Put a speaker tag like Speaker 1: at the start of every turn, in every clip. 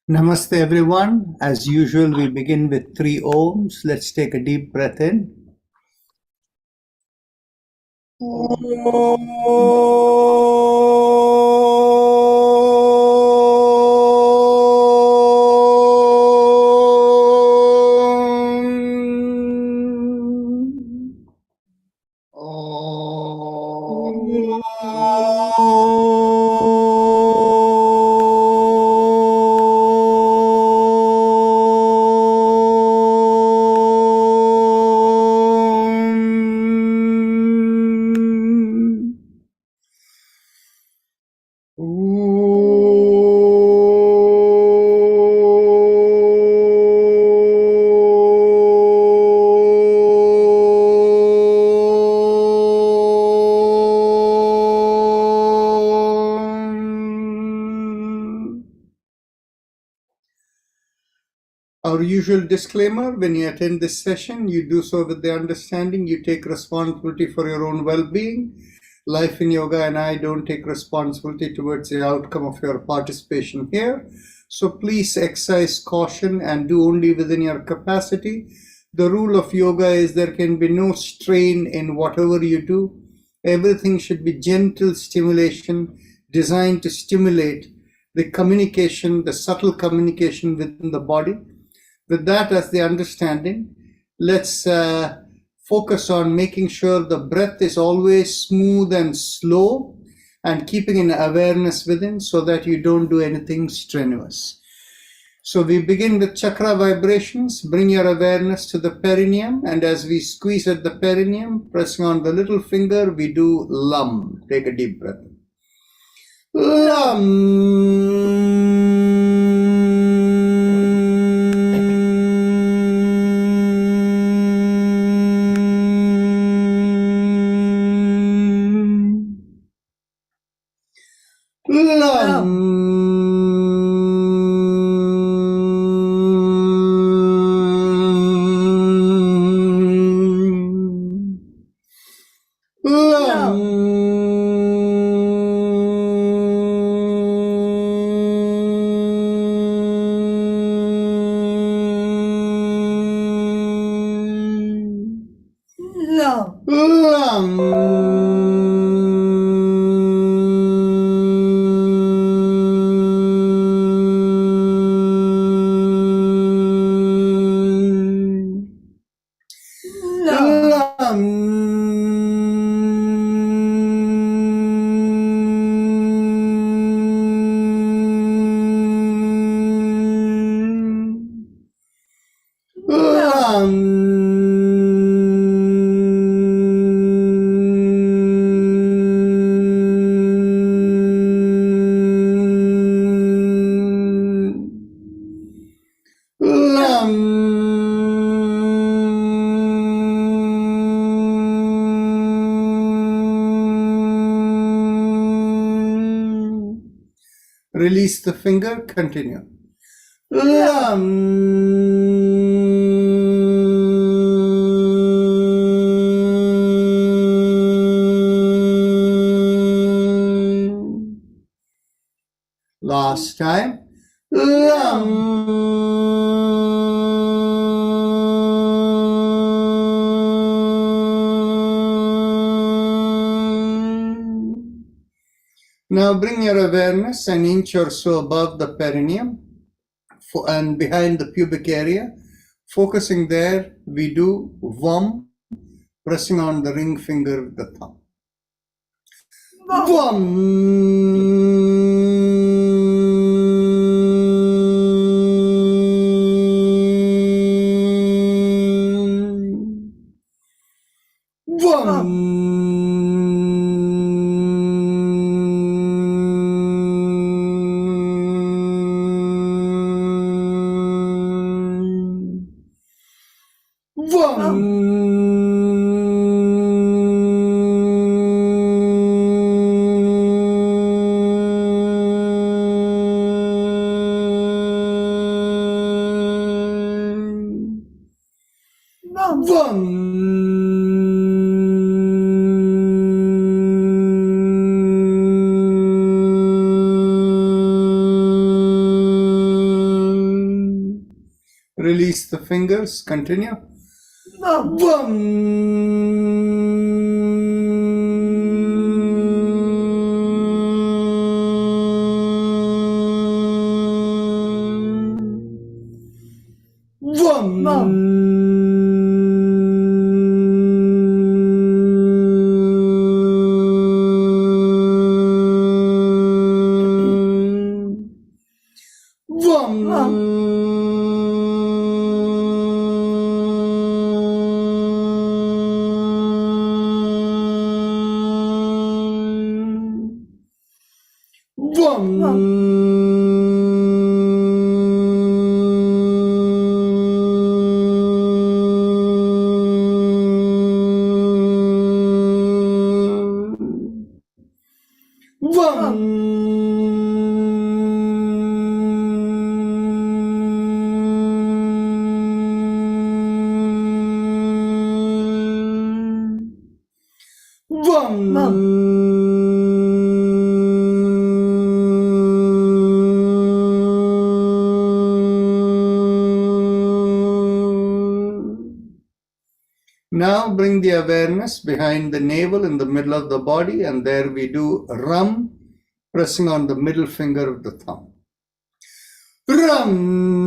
Speaker 1: Namaste everyone. As usual, we begin with three Oms. Let's take a deep breath in. Our usual disclaimer: when you attend this session, you do so with the understanding you take responsibility for your own well-being. Life in Yoga and I don't take responsibility towards the outcome of your participation here. So please exercise caution and do only within your capacity. The rule of yoga is there can be no strain in whatever you do. Everything should be gentle stimulation designed to stimulate the communication, the subtle communication within the body. With that as the understanding, let's focus on making sure the breath is always smooth and slow and keeping an awareness within so that you don't do anything strenuous. So we begin with chakra vibrations. Bring your awareness to the perineum, and as we squeeze at the perineum, pressing on the little finger, we do LUM. Take a deep breath. LUM. Release the finger, continue. Last time. Now bring your awareness an inch or so above the perineum and behind the pubic area. Focusing there, we do VUM, pressing on the ring finger with the thumb. Release the fingers. Continue.
Speaker 2: Bum.
Speaker 1: Now bring the awareness behind the navel in the middle of the body, and there we do Ram, pressing on the middle finger of the thumb. Ram.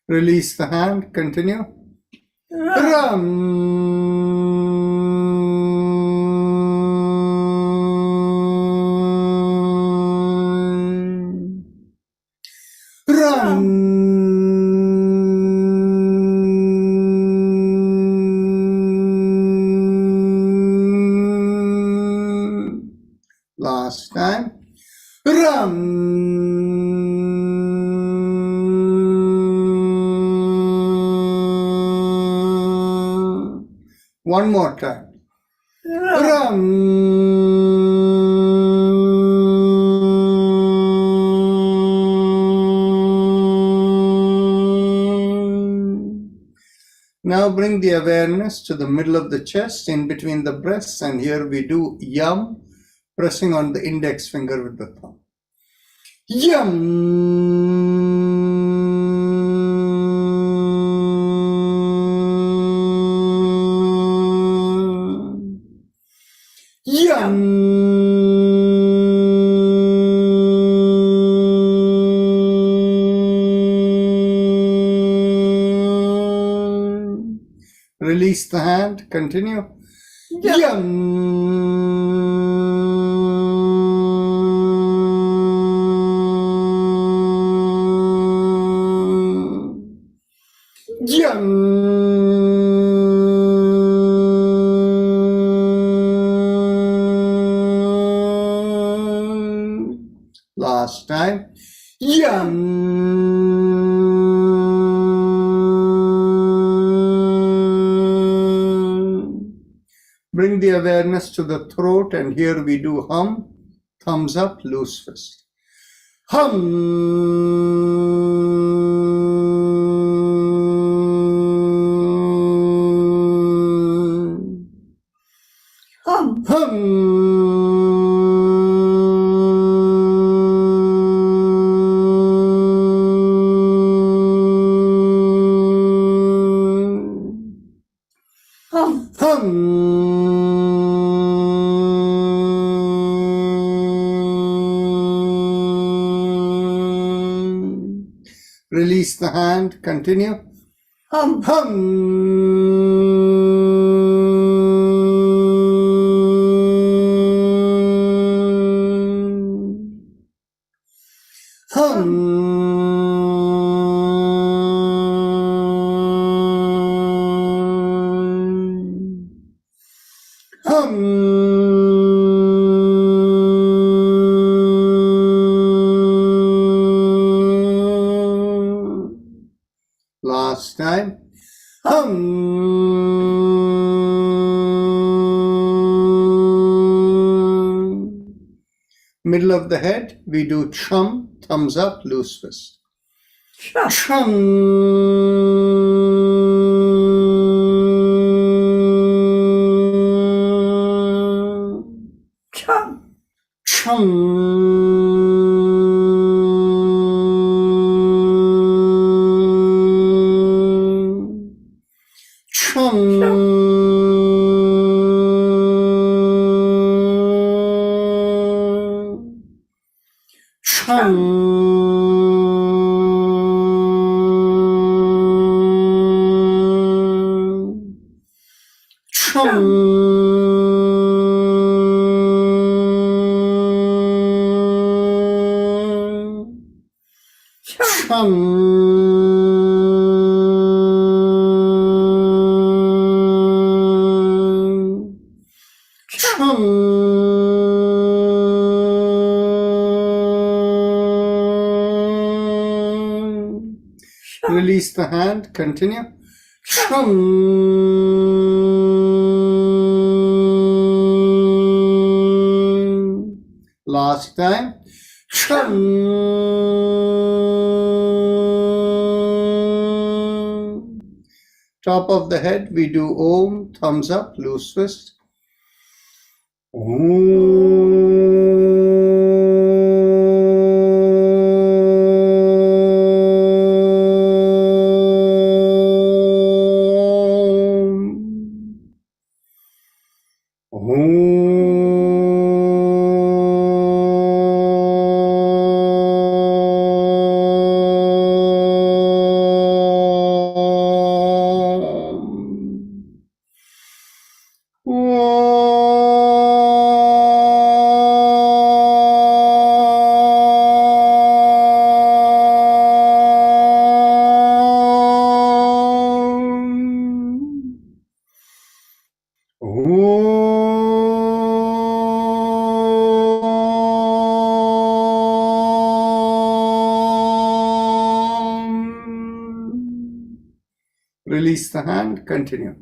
Speaker 1: Release the hand. Continue. Last time. One more time. Now bring the awareness to the middle of the chest, in between the breasts, and here we do Yam, pressing on the index finger with the thumb. Release the hand. Continue. Last time. Bring the awareness to the throat, and here we do hum, thumbs up, loose fist. Hum. Release the hand. Continue.
Speaker 2: Hum.
Speaker 1: Last time. Middle of the head, we do chum, thumbs up, loose fist.
Speaker 2: Chum.
Speaker 1: Chum.
Speaker 2: Chum.
Speaker 1: Release the hand. Continue. Last time. Top of the head, we do Om, thumbs up, loose fist. Release the hand, continue.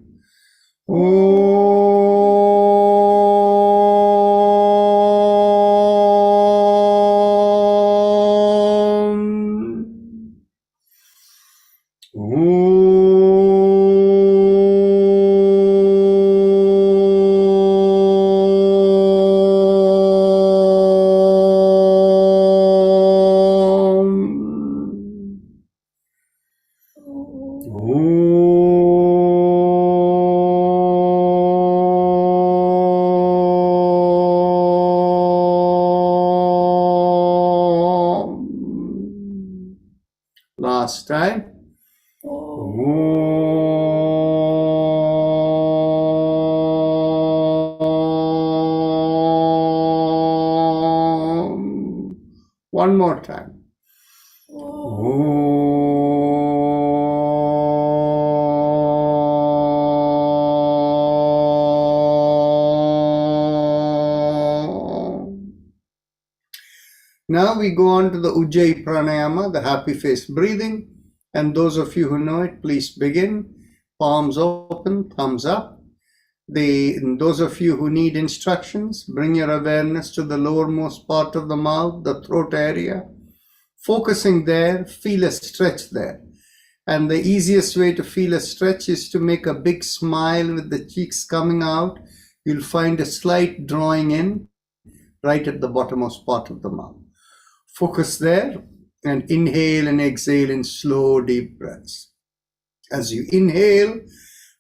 Speaker 1: Last time. One more time. Now we go on to the Ujjayi Pranayama, the happy face breathing. And those of you who know it, please begin. Palms open, thumbs up. Those of you who need instructions, bring your awareness to the lowermost part of the mouth, the throat area. Focusing there, feel a stretch there. And the easiest way to feel a stretch is to make a big smile with the cheeks coming out. You'll find a slight drawing in right at the bottommost part of the mouth. Focus there and inhale and exhale in slow, deep breaths. As you inhale,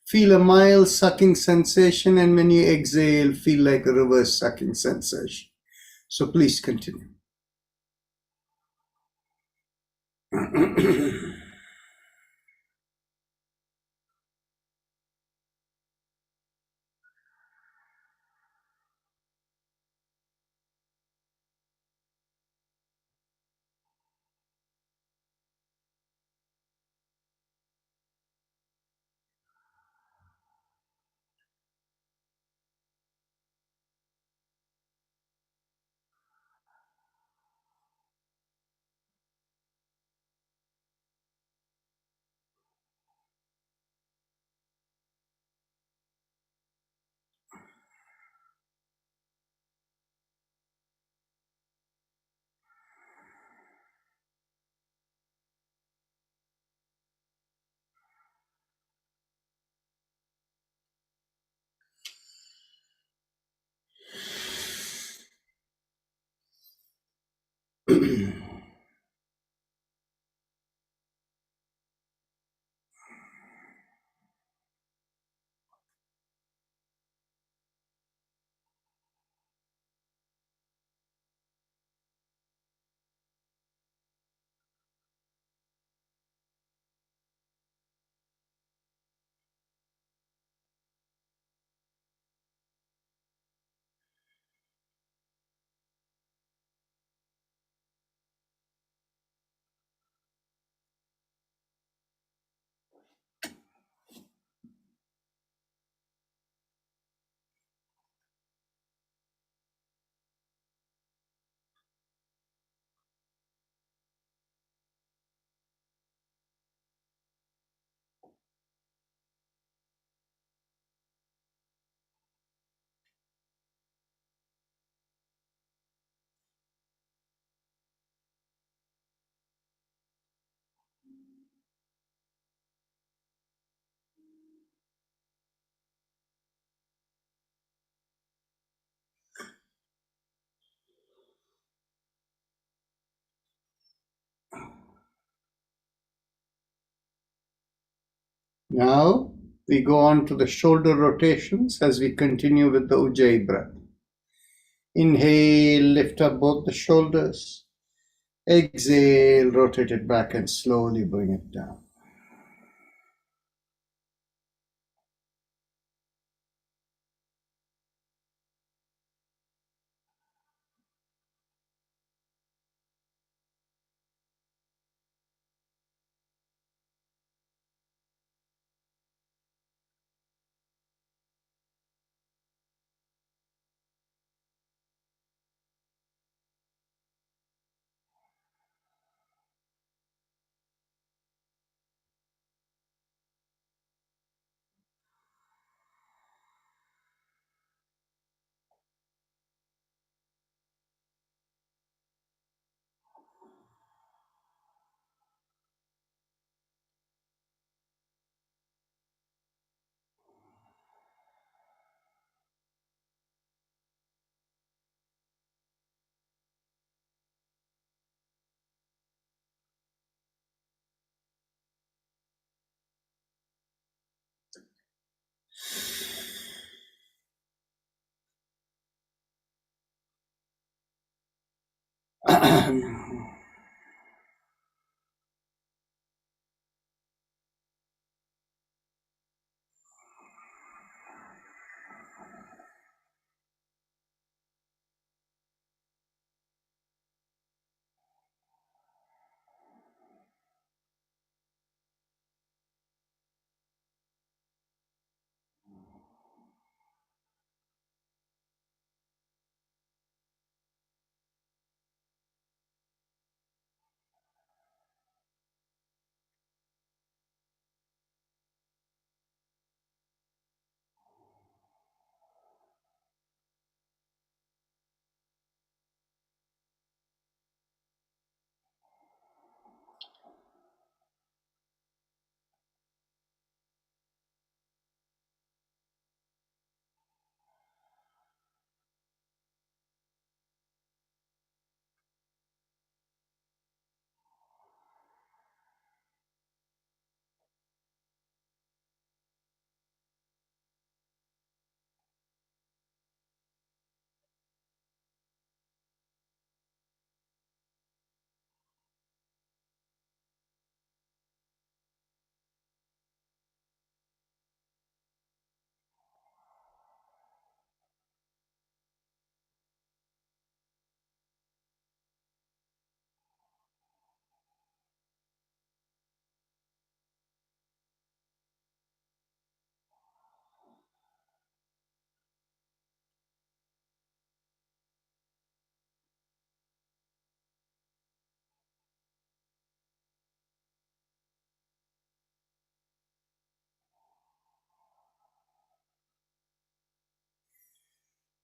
Speaker 1: feel a mild sucking sensation, and when you exhale, feel like a reverse sucking sensation. So please continue. Now we go on to the shoulder rotations as we continue with the Ujjayi breath. Inhale, lift up both the shoulders. Exhale, rotate it back and slowly bring it down.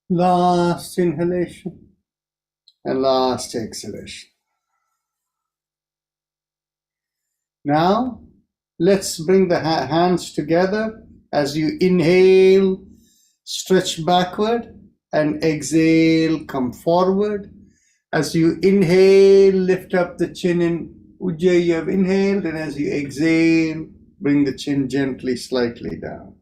Speaker 1: Last inhalation and last exhalation. Now, let's bring the hands together as you inhale, stretch backward, and exhale, come forward. As you inhale, lift up the chin in Ujjayi, you have inhaled, and as you exhale, bring the chin gently, slightly down.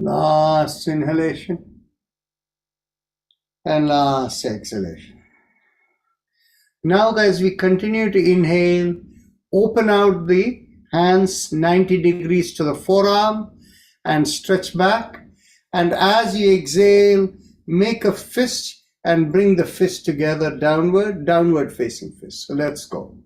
Speaker 1: Last inhalation and last exhalation. Now, guys, we continue to inhale, open out the hands 90 degrees to the forearm and stretch back. And as you exhale, make a fist and bring the fist together downward facing fist. So let's go.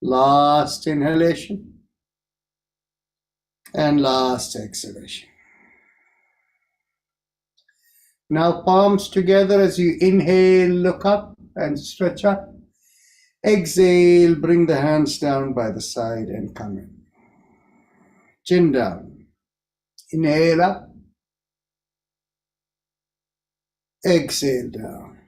Speaker 1: Last inhalation and last exhalation. Now palms together as you inhale, look up and stretch up. Exhale, bring the hands down by the side and come in. Chin down. Inhale up. Exhale down.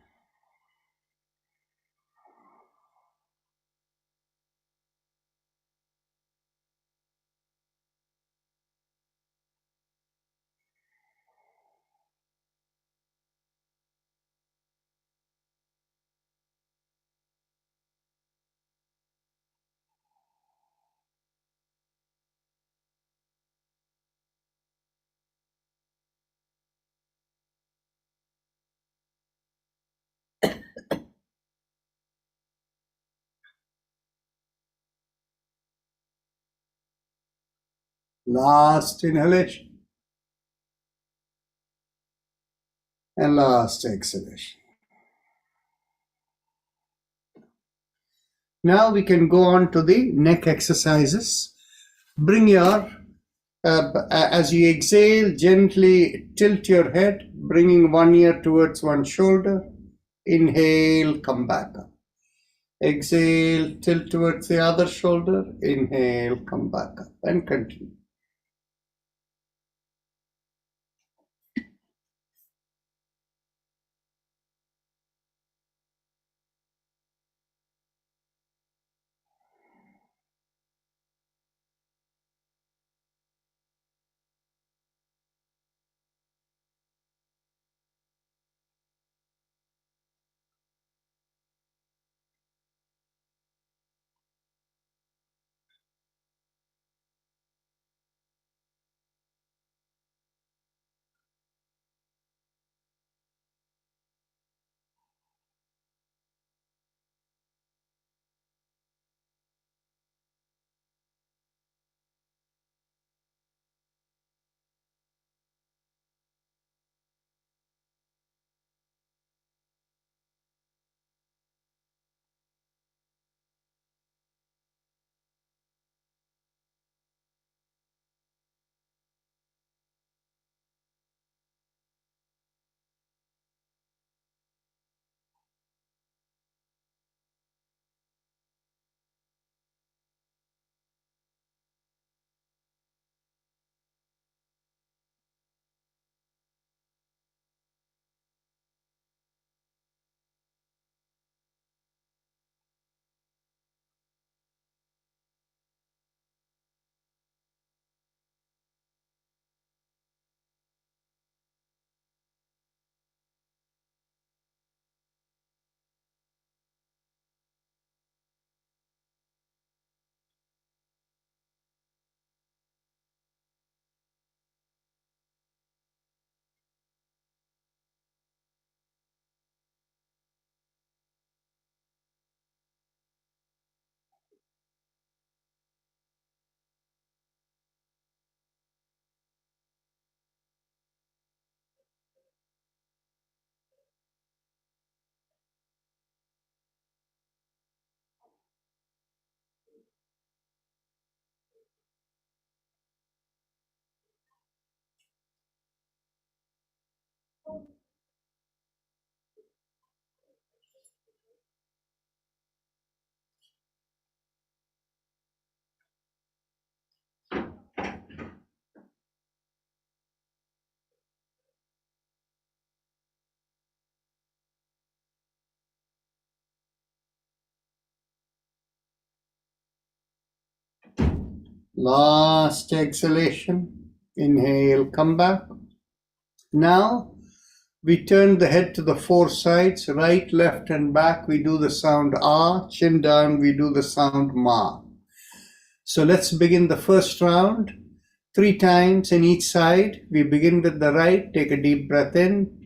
Speaker 1: Last inhalation and last exhalation. Now we can go on to the neck exercises. Bring your, as you exhale, gently tilt your head, bringing one ear towards one shoulder. Inhale, come back up. Exhale, tilt towards the other shoulder. Inhale, come back up and continue. Last exhalation. Inhale, come back. Now we turn the head to the four sides, right, left, and back. We do the sound ah, chin down, we do the sound ma. So let's begin the first round. 3 times in each side. We begin with the right. Take a deep breath in.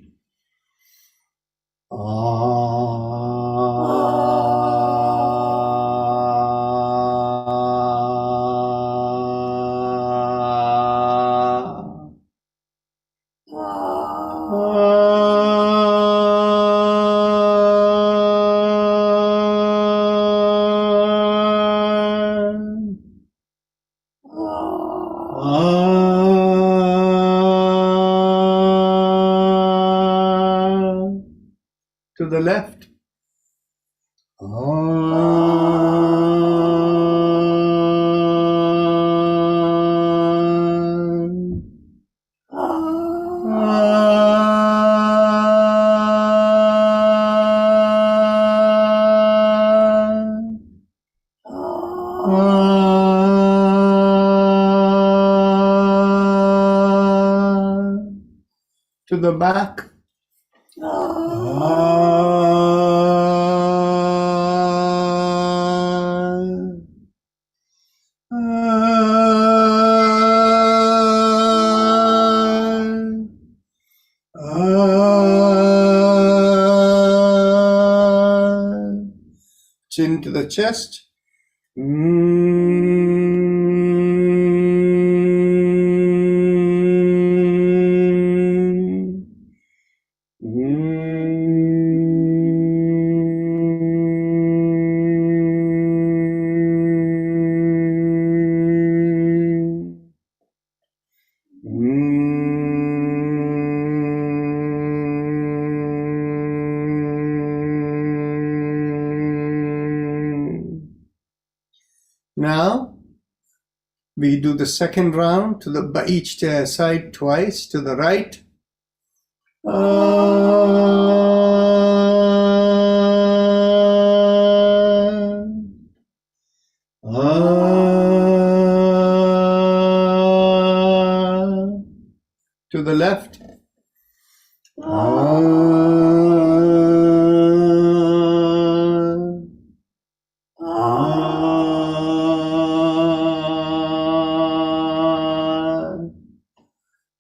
Speaker 1: To the left. To the back. Chin to the chest. Now we do the second round to the each side twice. To the right. To the left.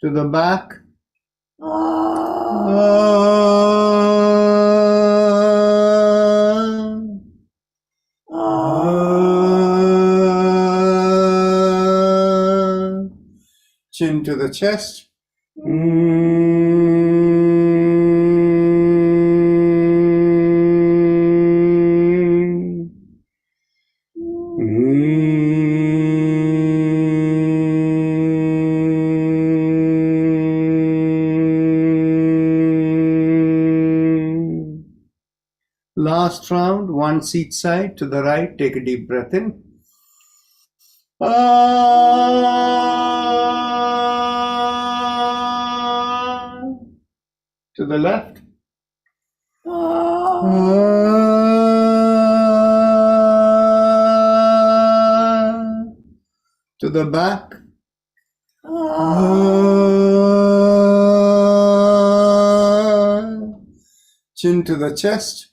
Speaker 1: To the back. Chin to the chest. Last round, once each side. To the right, take a deep breath in. To the left. To the back. Chin to the chest.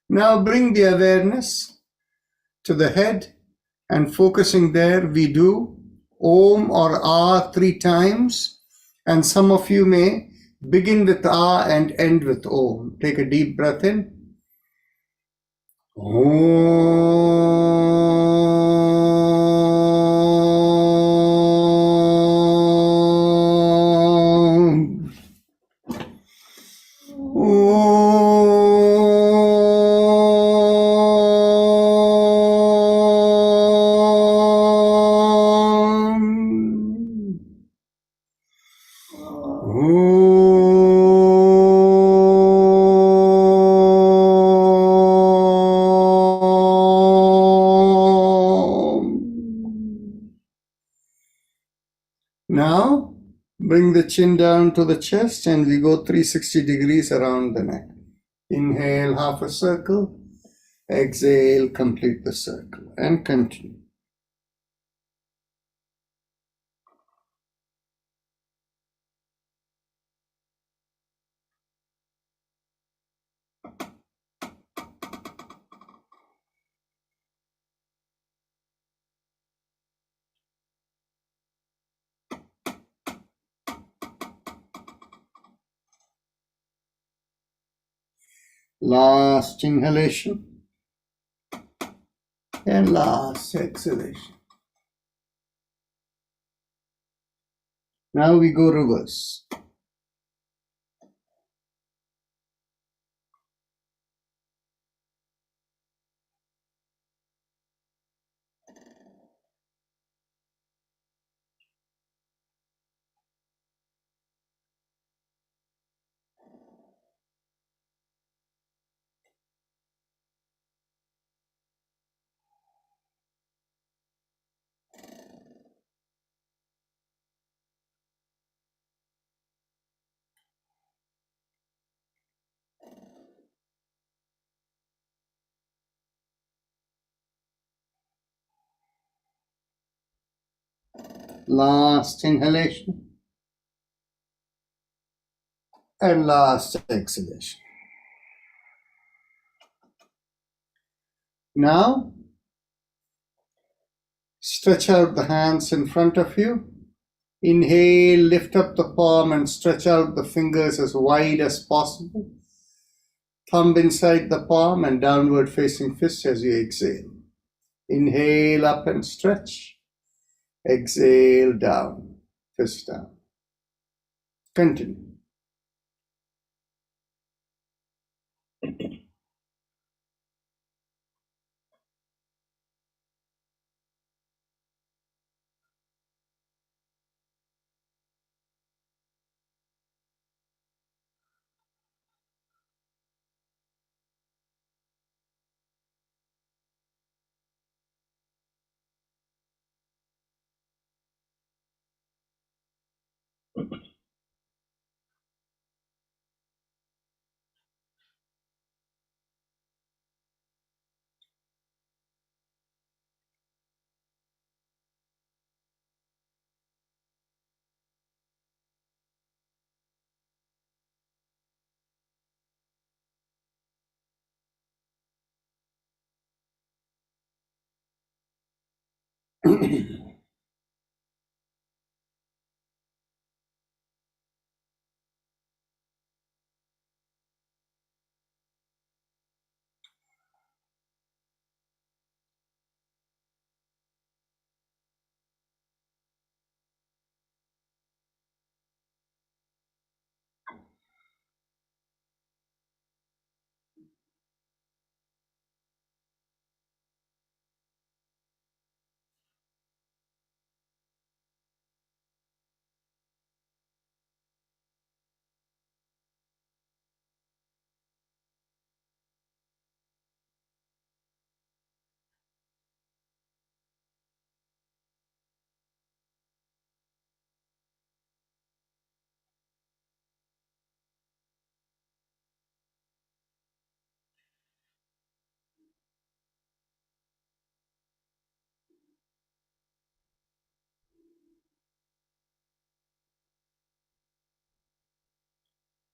Speaker 1: Now bring the awareness to the head, and focusing there, we do Om or Ah 3 times, and some of you may begin with Ah and end with Om. Take a deep breath in. Om. Now Bring the chin down to the chest and we go 360 degrees around the neck. Inhale, half a circle. Exhale, complete the circle and continue. Last inhalation and last exhalation. Now we go reverse. Last inhalation and last exhalation. Now, stretch out the hands in front of you. Inhale, lift up the palm and stretch out the fingers as wide as possible. Thumb inside the palm and downward facing fist as you exhale. Inhale up and stretch. Exhale down, fist down. Continue.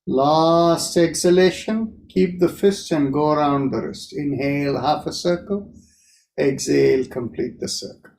Speaker 1: Last exhalation, keep the fist and go around the wrist. Inhale, half a circle. Exhale, complete the circle.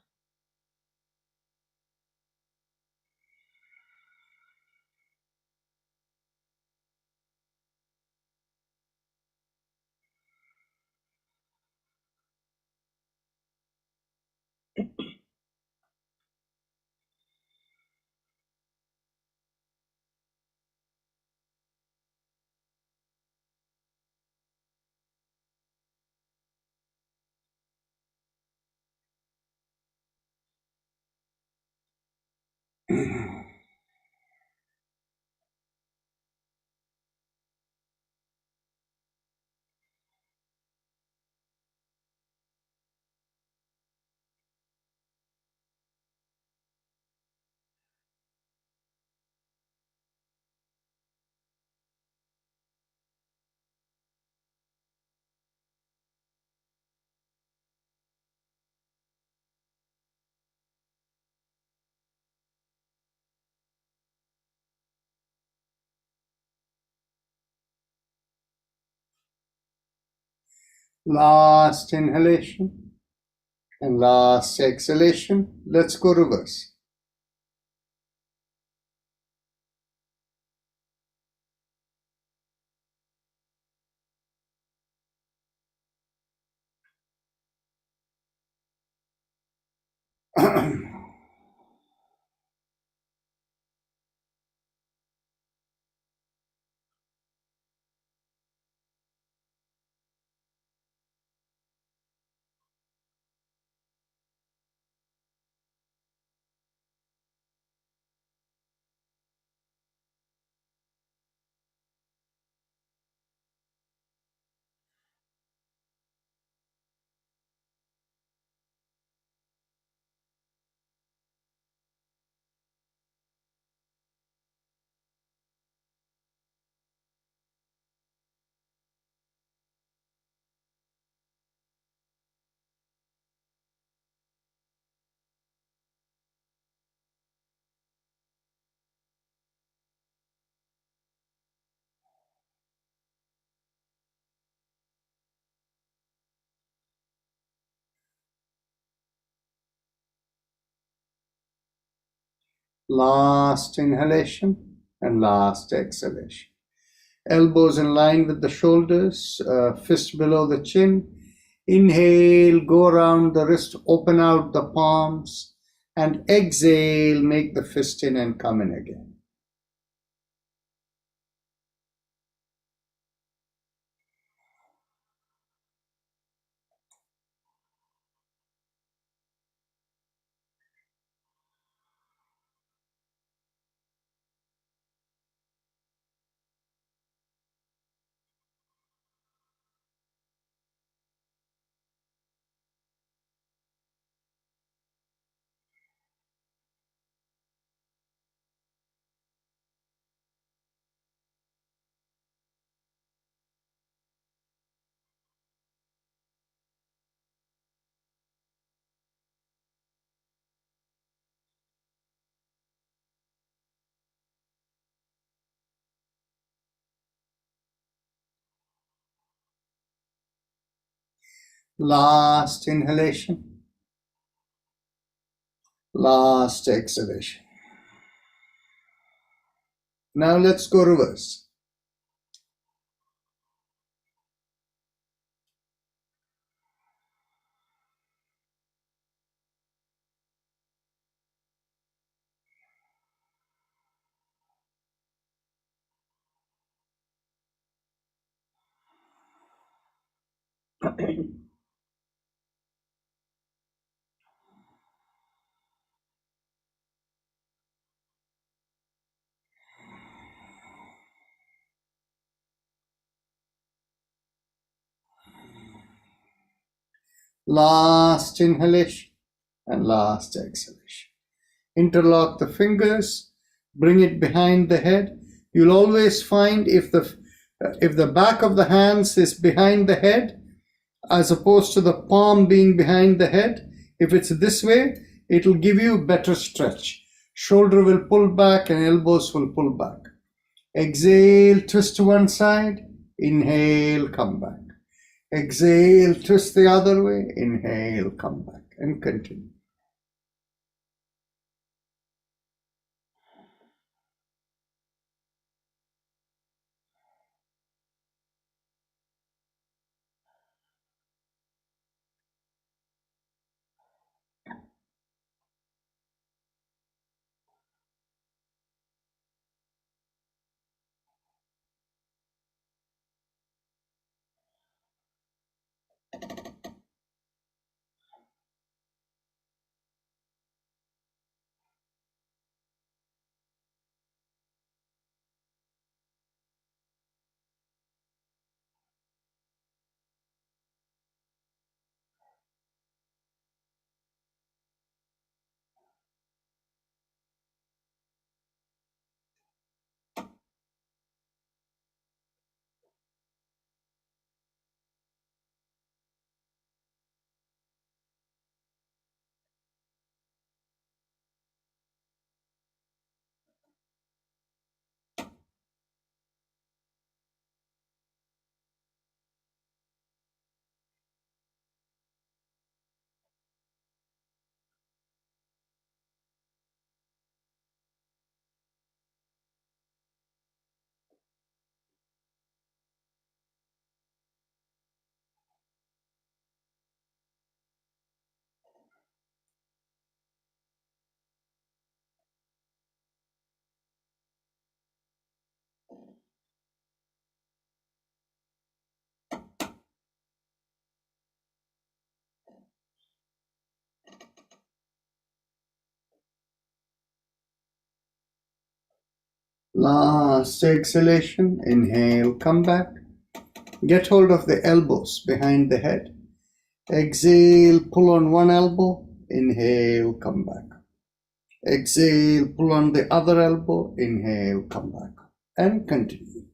Speaker 1: Last inhalation and last exhalation. Let's go reverse. Last inhalation and last exhalation. Elbows in line with the shoulders, fist below the chin. Inhale, go around the wrist, open out the palms, and exhale, make the fist in and come in again. Last inhalation, last exhalation. Now let's go reverse. Last inhalation and last exhalation. Interlock the fingers, bring it behind the head. You'll always find if the back of the hands is behind the head, as opposed to the palm being behind the head, if it's this way, it'll give you better stretch. Shoulder will pull back and elbows will pull back. Exhale, twist to one side. Inhale, come back. Exhale, twist the other way. Inhale, come back, and continue. Last exhalation, inhale, come back. Get hold of the elbows behind the head. Exhale, pull on one elbow, inhale, come back. Exhale, pull on the other elbow, inhale, come back. And continue.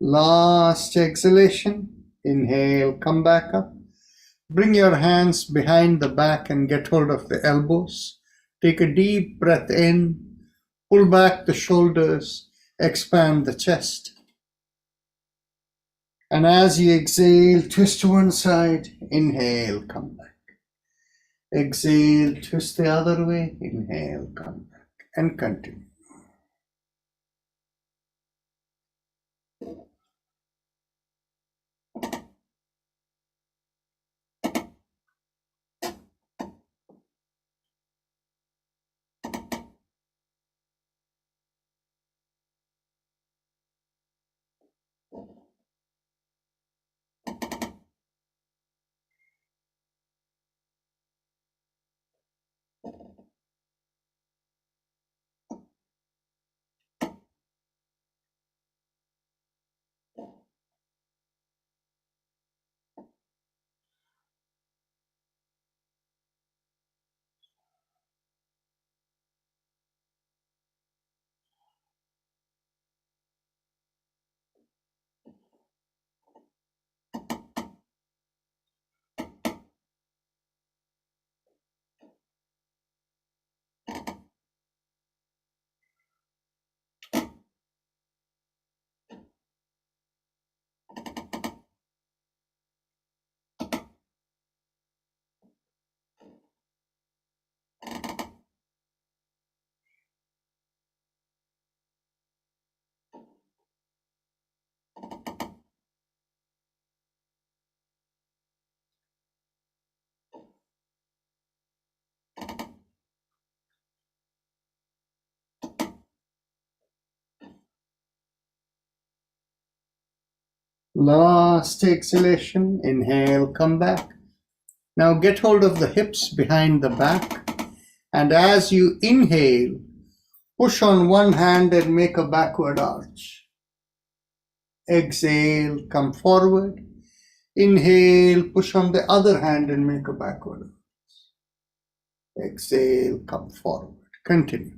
Speaker 1: Last exhalation, inhale, come back up. Bring your hands behind the back and get hold of the elbows. Take a deep breath in, pull back the shoulders, expand the chest. And as you exhale, twist to one side, inhale, come back. Exhale, twist the other way, inhale, come back, and continue. Last exhalation, inhale, come back. Now get hold of the hips behind the back. And as you inhale, push on one hand and make a backward arch. Exhale, come forward. Inhale, push on the other hand and make a backward arch. Exhale, come forward. Continue.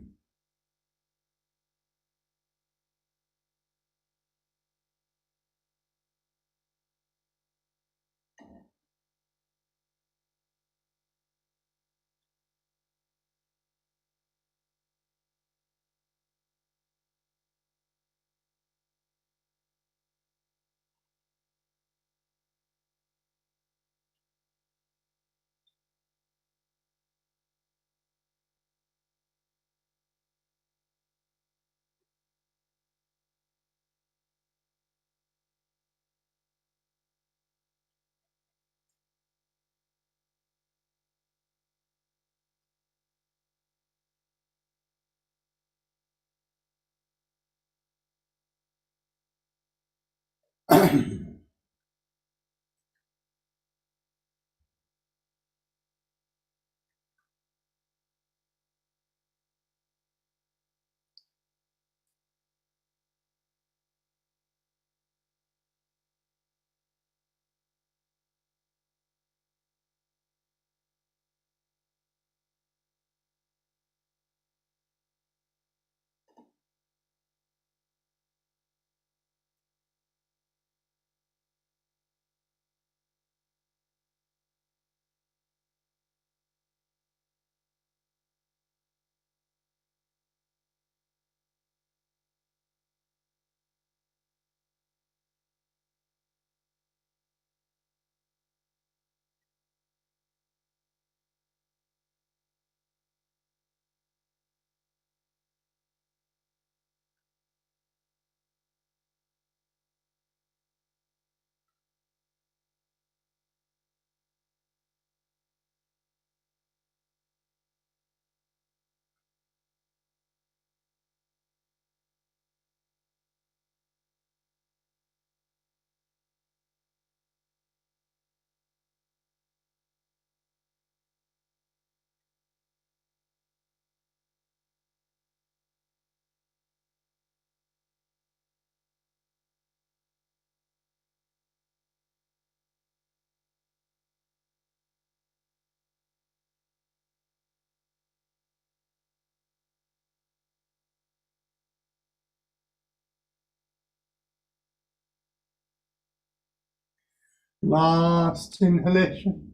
Speaker 1: Last inhalation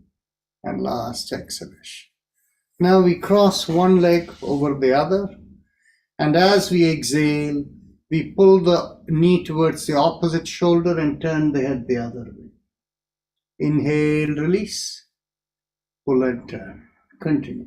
Speaker 1: and last exhalation. Now we cross one leg over the other, and as we exhale, we pull the knee towards the opposite shoulder and turn the head the other way. Inhale, release, pull and turn. Continue.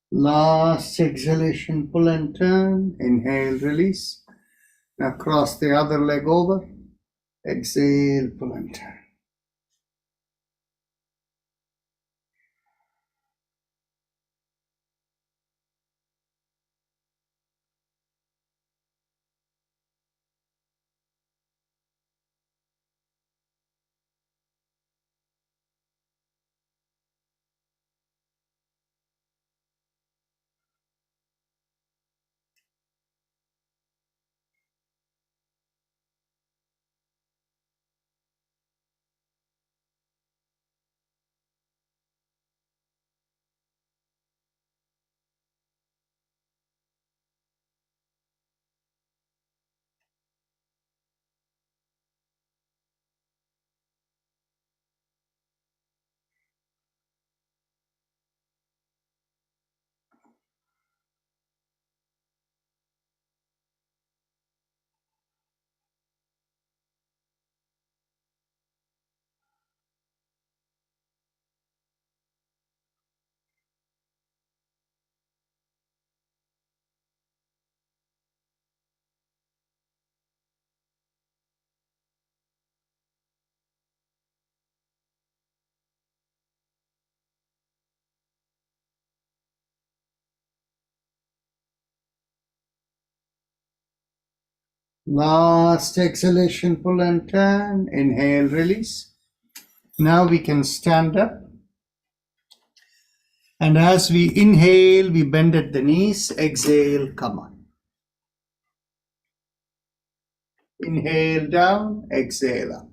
Speaker 1: Last exhalation, pull and turn. Inhale, release. Now cross the other leg over. Exhale, pull and turn. Last exhalation, pull and turn. Inhale, release. Now we can stand up. And as we inhale, we bend at the knees. Exhale, come on. Inhale down, exhale up.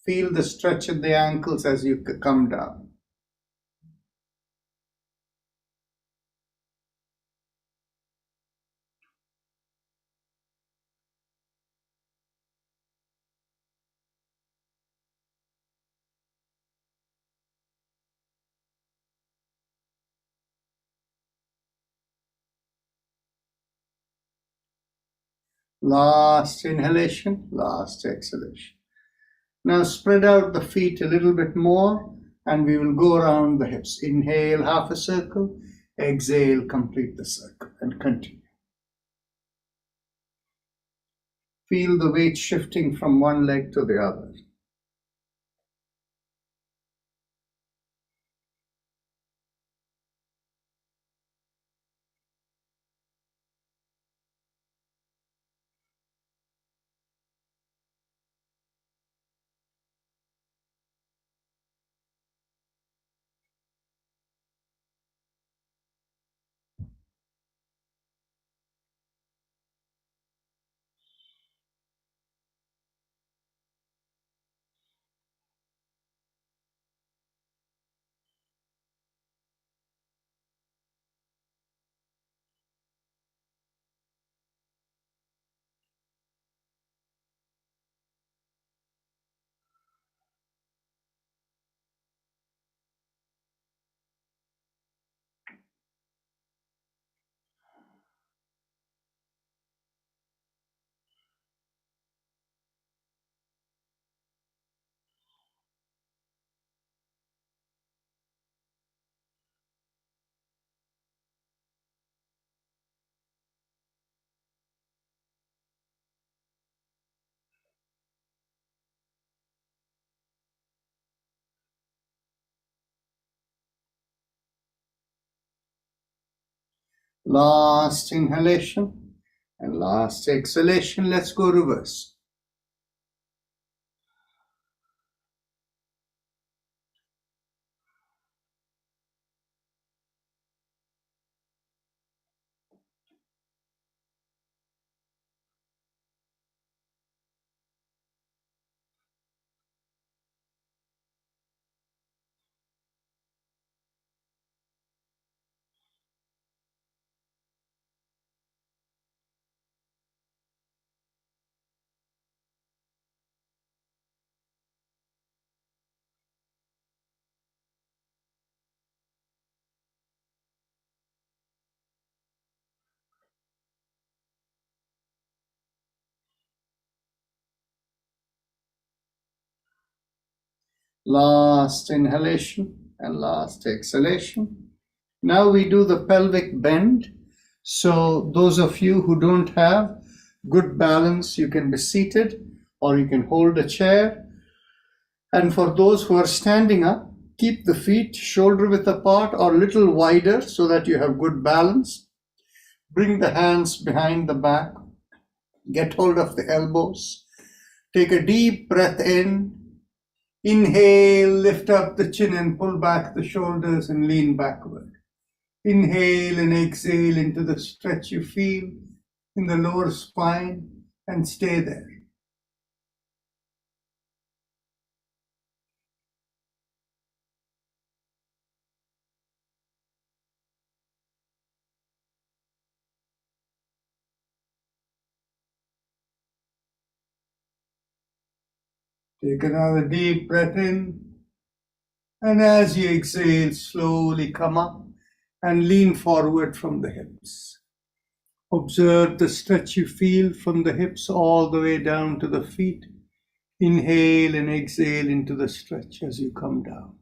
Speaker 1: Feel the stretch of the ankles as you come down. Last inhalation, last exhalation. Now spread out the feet a little bit more and we will go around the hips. Inhale, half a circle. Exhale, complete the circle and continue. Feel the weight shifting from one leg to the other. Last inhalation and last exhalation. Let's go reverse. Last inhalation and last exhalation. Now we do the pelvic bend. So those of you who don't have good balance, you can be seated or you can hold a chair. And for those who are standing up, keep the feet shoulder width apart or a little wider so that you have good balance. Bring the hands behind the back. Get hold of the elbows. Take a deep breath in. Inhale, lift up the chin and pull back the shoulders and lean backward. Inhale and exhale into the stretch you feel in the lower spine and stay there. Take another deep breath in. And as you exhale, slowly come up and lean forward from the hips. Observe the stretch you feel from the hips all the way down to the feet. Inhale and exhale into the stretch as you come down.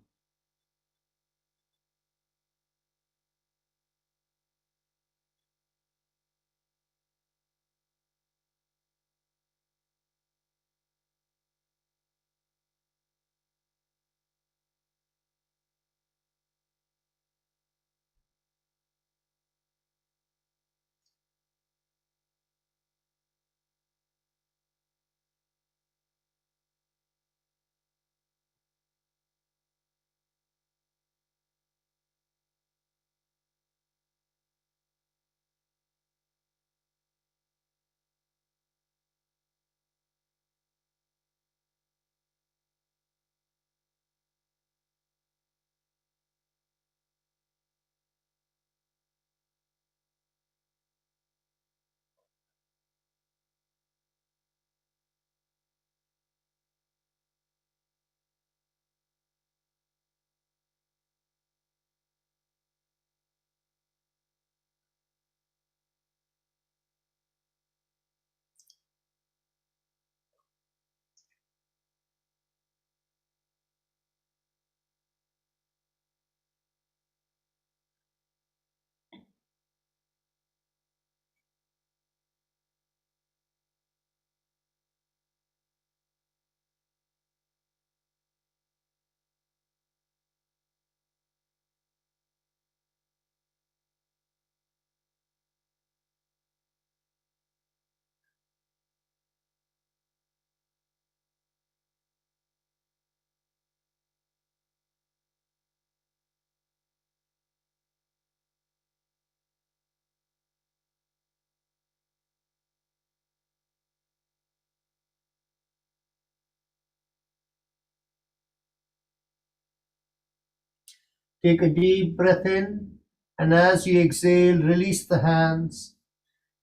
Speaker 3: Take a deep breath in, and as you exhale, release the hands.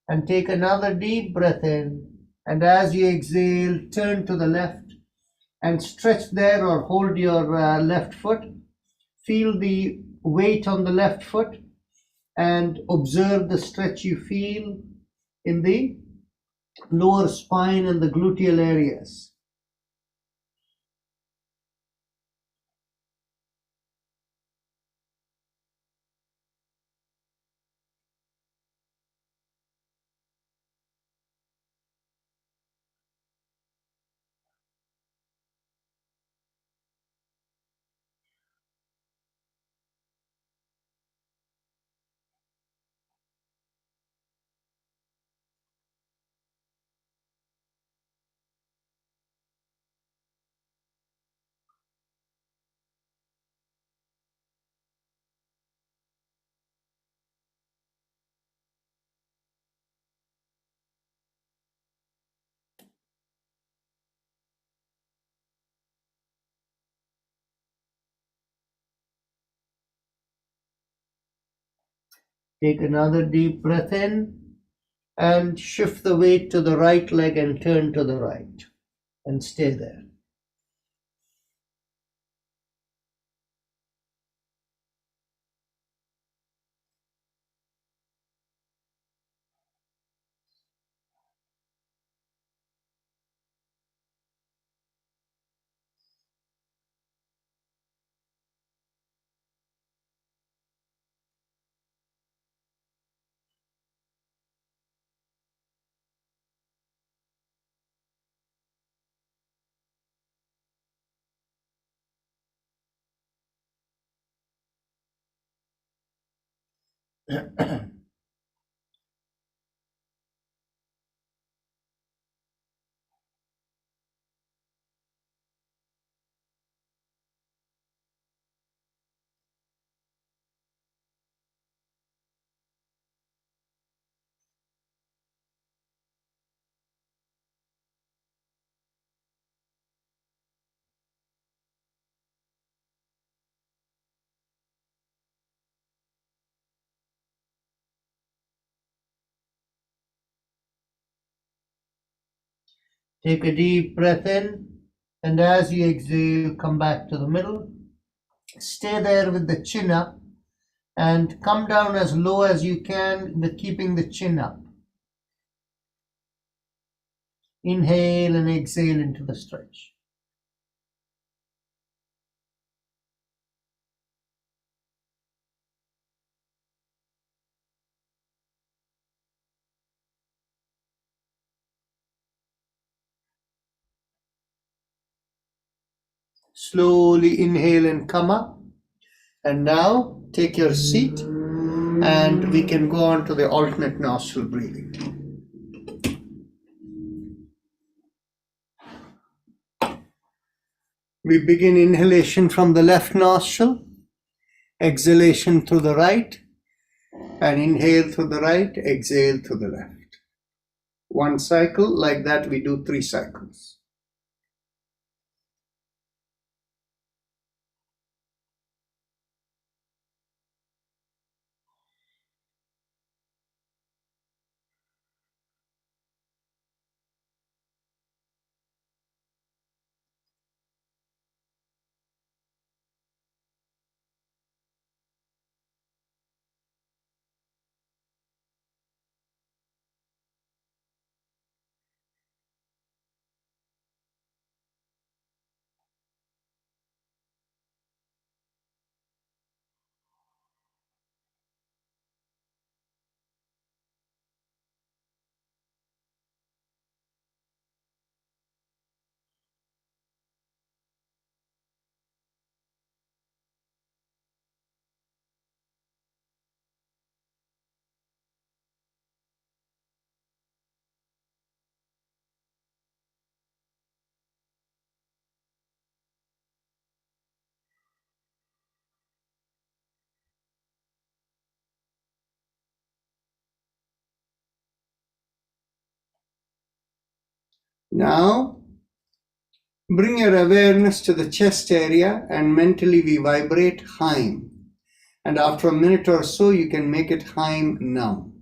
Speaker 3: And take another deep breath in, and as you exhale, turn to the left and stretch there or hold your left foot. Feel the weight on the left foot and observe the stretch you feel in the lower spine and the gluteal areas. Take another deep breath in and shift the weight to the right leg and turn to the right and stay there. Take a deep breath in, and as you exhale, come back to the middle. Stay there with the chin up and come down as low as you can with keeping the chin up. Inhale and exhale into the stretch. Slowly inhale and come up. And now take your seat and we can go on to the alternate nostril breathing. We begin inhalation from the left nostril, exhalation through the right, and inhale through the right, exhale through the left. One cycle, like that we do 3 cycles. Now, bring your awareness to the chest area and mentally we vibrate Haim.
Speaker 1: And after a minute or so, you can make it Haim Nam.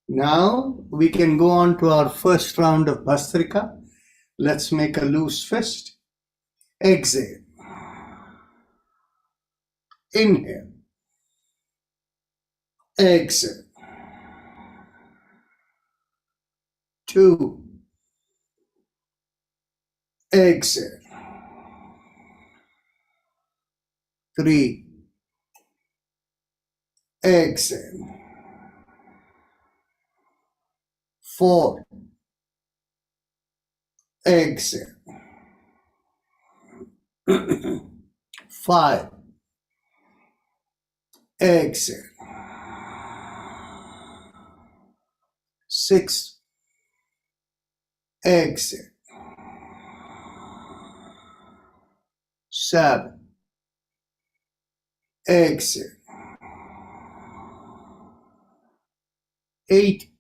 Speaker 1: Now we can go on to our first round of Bhastrika. Let's make a loose fist. Exhale. Inhale. Exhale. 2. Exhale. 3. Exhale. 4. Exhale. 5. Exhale. 6. Exhale. 7. Exhale. 8.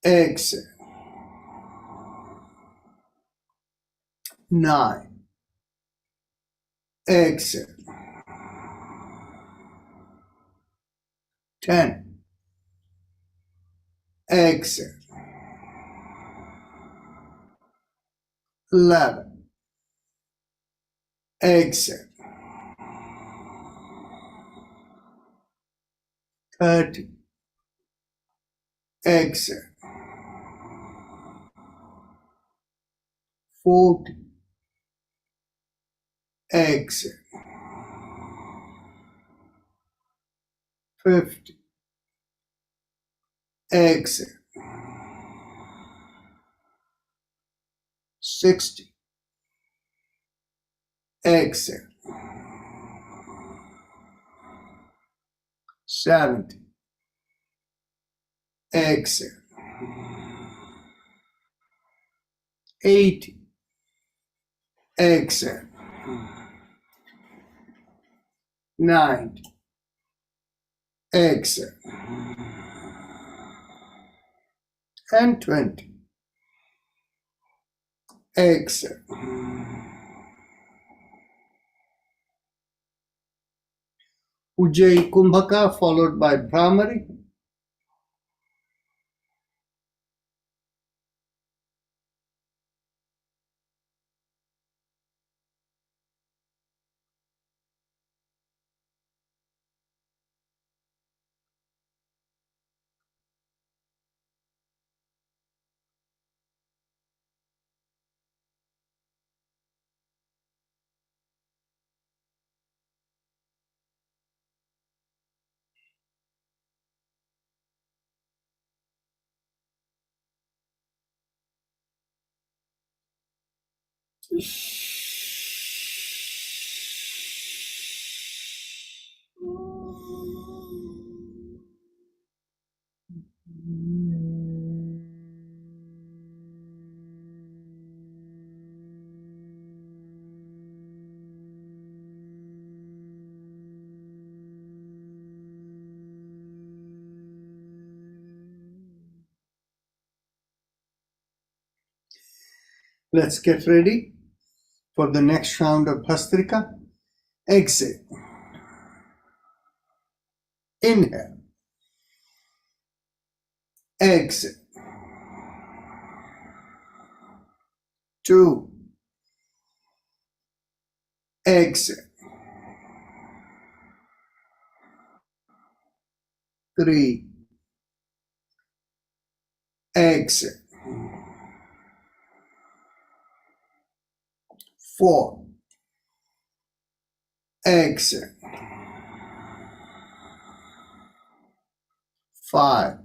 Speaker 1: Exhale. 9. Exhale. 10. Exhale. 11. Exhale. 30. Exhale. 40. Exhale. 50. Exhale. 60. Exhale. 70. Exhale. 80. Exhale. 90. Exhale. And 20. Exhale. Ujjayi Kumbhaka followed by Brahmari. Let's get ready for the next round of Bhastrika. Exit. Inhale. Exit. 2. Exit. 3. Exit. 4. Exit. 5.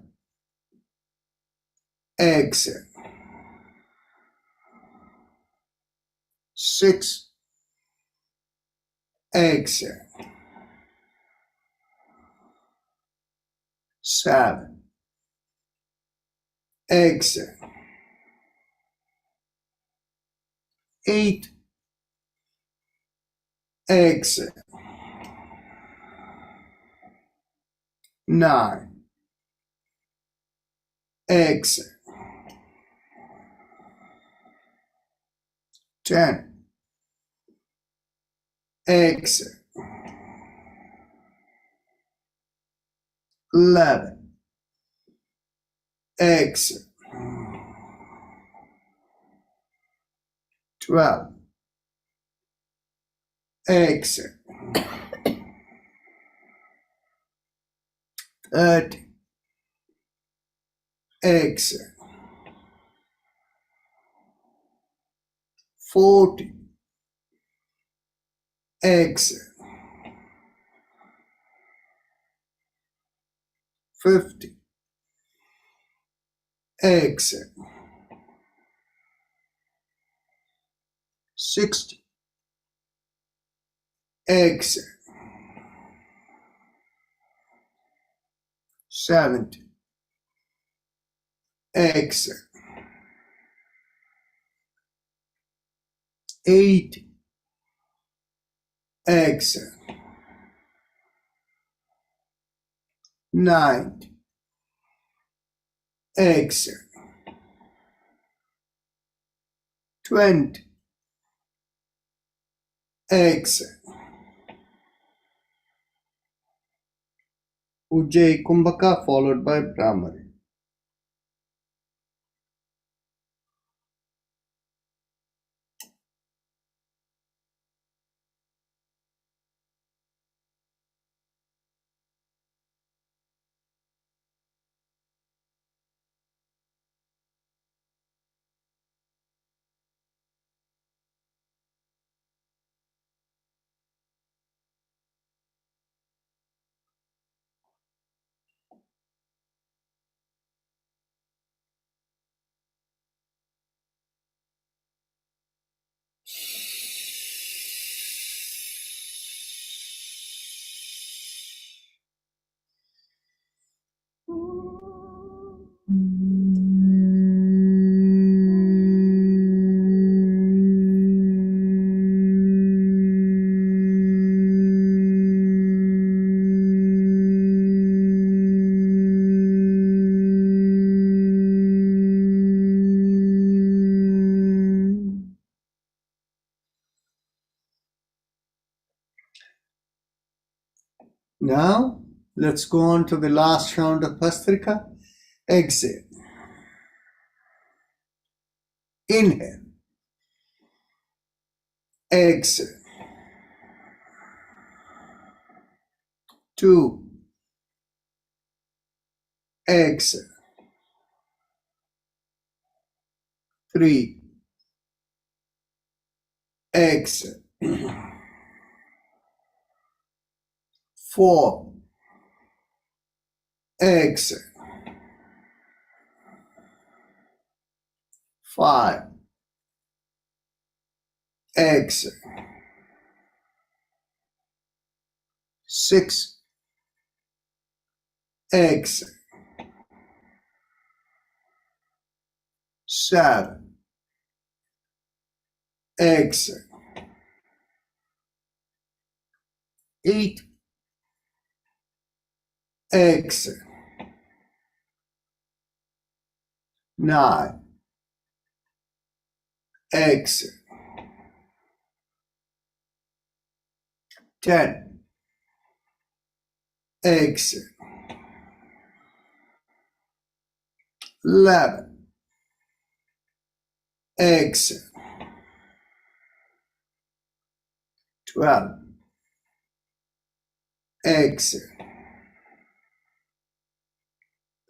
Speaker 1: Exit. 6. Exit. 7. Exit. 8. Exit. 9. Exit. 10. Exit. 11. Exit. 12. Exit. 13. Exit. 14. Exit. 15. Exit. 16. Exit. 17. Exit. 18. Exit. 19. Exit. 20. Exit. Ujjayi Kumbhaka followed by Brahmari. Now, let's go on to the last round of Bhastrika. Exhale. Inhale. Exhale. 2. Exhale. 3. Exhale. 4. Exhale. 5. Exhale. 6. Exhale. 7. Exhale. 8. Exhale. 9. Exhale. 10. Exhale. 11. Exhale. 12. Exhale.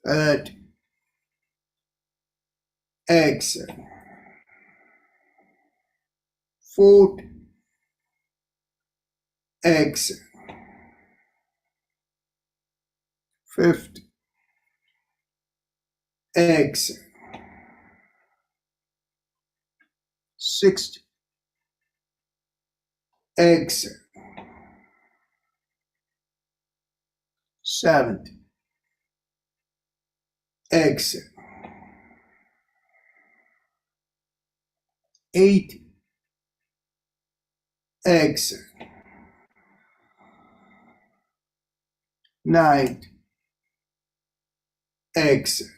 Speaker 1: 13. Exhale. 14. Exhale. 15. Exhale. 16. Exhale. 17. Exhale. 18. Exhale. 19. Exhale.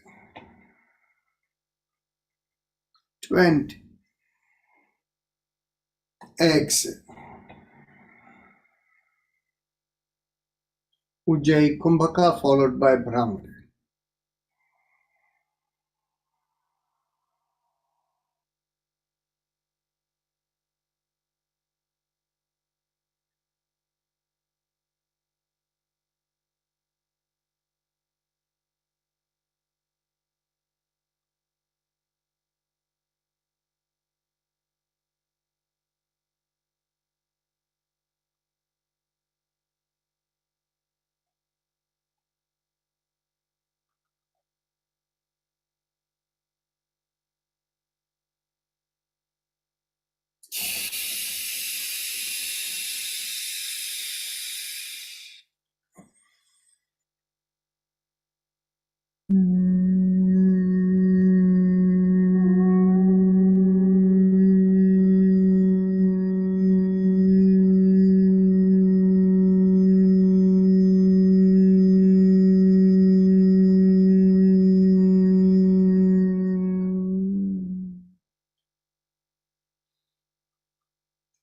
Speaker 1: 20. Exhale. Ujjayi Kumbhaka followed by Brahmari.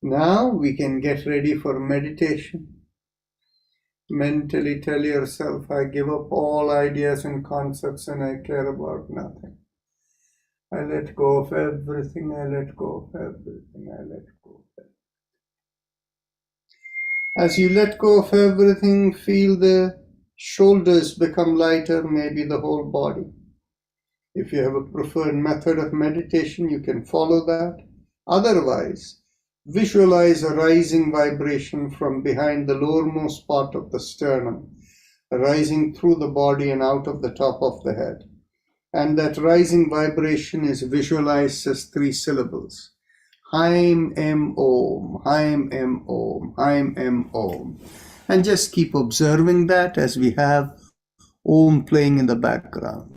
Speaker 1: Now we can get ready for meditation. Mentally tell yourself, I give up all ideas and concepts and I care about nothing. I let go of everything, I let go of everything, I let go of everything. As you let go of everything, feel the shoulders become lighter, maybe the whole body. If you have a preferred method of meditation, you can follow that. Otherwise, visualize a rising vibration from behind the lowermost part of the sternum, rising through the body and out of the top of the head. And that rising vibration is visualized as 3 syllables. Haim Em Om, Haim Em Om, Haim Em Om. And just keep observing that as we have Om playing in the background.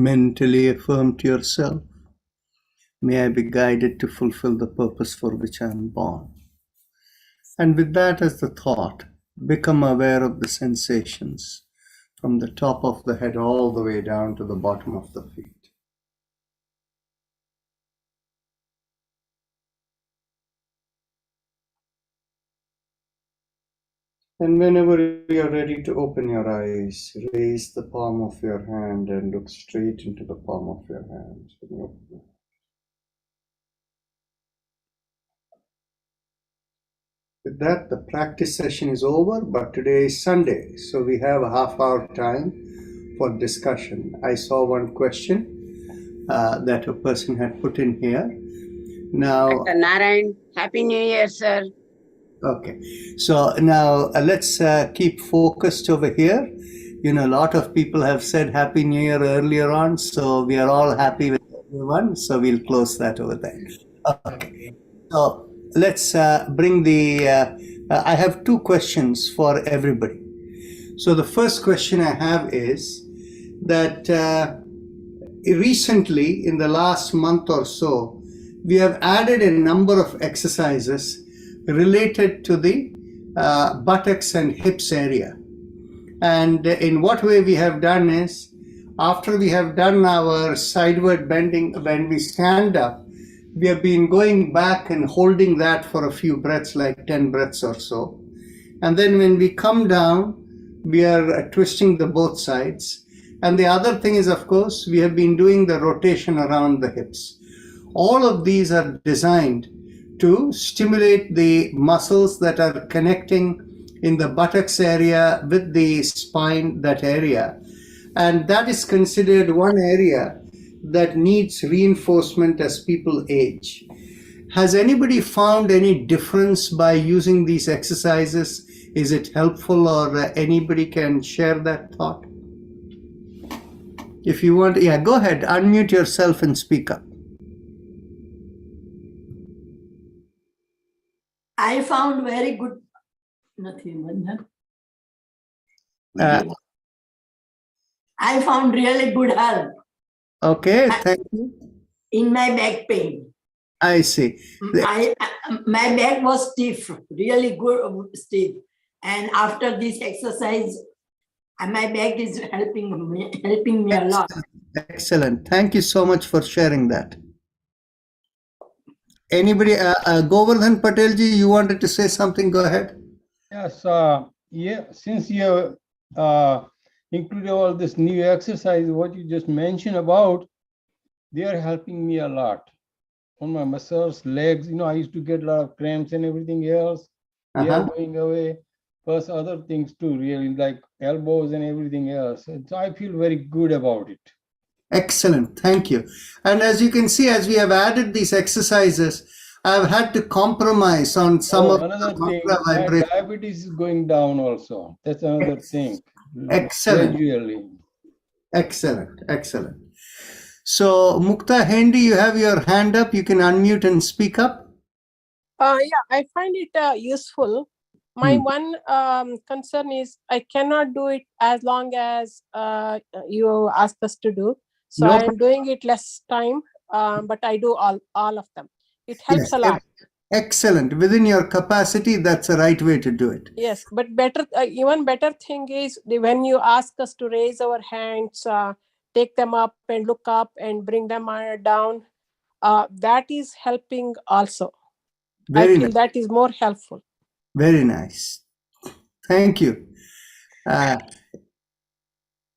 Speaker 1: mentally affirm to yourself, may I be guided to fulfill the purpose for which I am born. And with that as the thought, become aware of the sensations from the top of the head all the way down to the bottom of the feet. And whenever you're ready to open your eyes, raise the palm of your hand and look straight into the palm of your hand. When you open it. With that, the practice session is over, but today is Sunday, so we have a half-hour time for discussion. I saw one question that a person had put in here. Now,
Speaker 4: Dr. Narayan, Happy New Year, sir.
Speaker 1: okay, so now let's keep focused over here. You know, a lot of people have said Happy New Year earlier on, so we are all happy with everyone. So we'll close that over there. Okay, so let's bring the. I have two questions for everybody. So the first question I have is that recently, in the last month or so, we have added a number of exercises related to the buttocks and hips area. And in what way we have done is, after we have done our sideward bending, when we stand up, we have been going back and holding that for a few breaths, like 10 breaths or so. And then when we come down, we are twisting the both sides. And the other thing is, of course, we have been doing the rotation around the hips. All of these are designed to stimulate the muscles that are connecting in the buttocks area with the spine, that area. And that is considered one area that needs reinforcement as people age. Has anybody found any difference by using these exercises? Is it helpful, or anybody can share that thought? If you want, yeah, go ahead, unmute yourself and speak up.
Speaker 2: I found very good. Nothing. I found really good help
Speaker 1: Okay, thank you.
Speaker 2: in my back pain.
Speaker 1: I see.
Speaker 2: My back was stiff, really good stiff. And after this exercise, my back is helping me a lot.
Speaker 1: Excellent. Thank you so much for sharing that. Anybody, Govardhan Patelji, you wanted to say something? Go ahead.
Speaker 5: Yes, since you included all this new exercise, what you just mentioned about, they are helping me a lot on my muscles, legs. You know, I used to get a lot of cramps and everything else. They are going away. Plus other things too, really, like elbows and everything else. So I feel very good about it.
Speaker 1: Excellent. Thank you. And as you can see, as we have added these exercises, I've had to compromise on some of
Speaker 5: another
Speaker 1: the
Speaker 5: thing,
Speaker 1: mantra
Speaker 5: my
Speaker 1: vibration.
Speaker 5: diabetes is going down also. That's another thing.
Speaker 1: Excellent.
Speaker 5: Gradually.
Speaker 1: Excellent. Excellent. So, Mukta Hendy, you have your hand up. You can unmute and speak up.
Speaker 6: Yeah, I find it useful. My one concern is I cannot do it as long as you ask us to do. So
Speaker 1: No
Speaker 6: I'm doing it less time, but I do all of them. It helps a lot.
Speaker 1: Excellent. Within your capacity, that's the right way to do it.
Speaker 6: Yes, but better, even better thing is when you ask us to raise our hands, take them up and look up and bring them down. That is helping also.
Speaker 1: Very
Speaker 6: I feel
Speaker 1: nice.
Speaker 6: that is more helpful.
Speaker 1: Very nice. Thank you.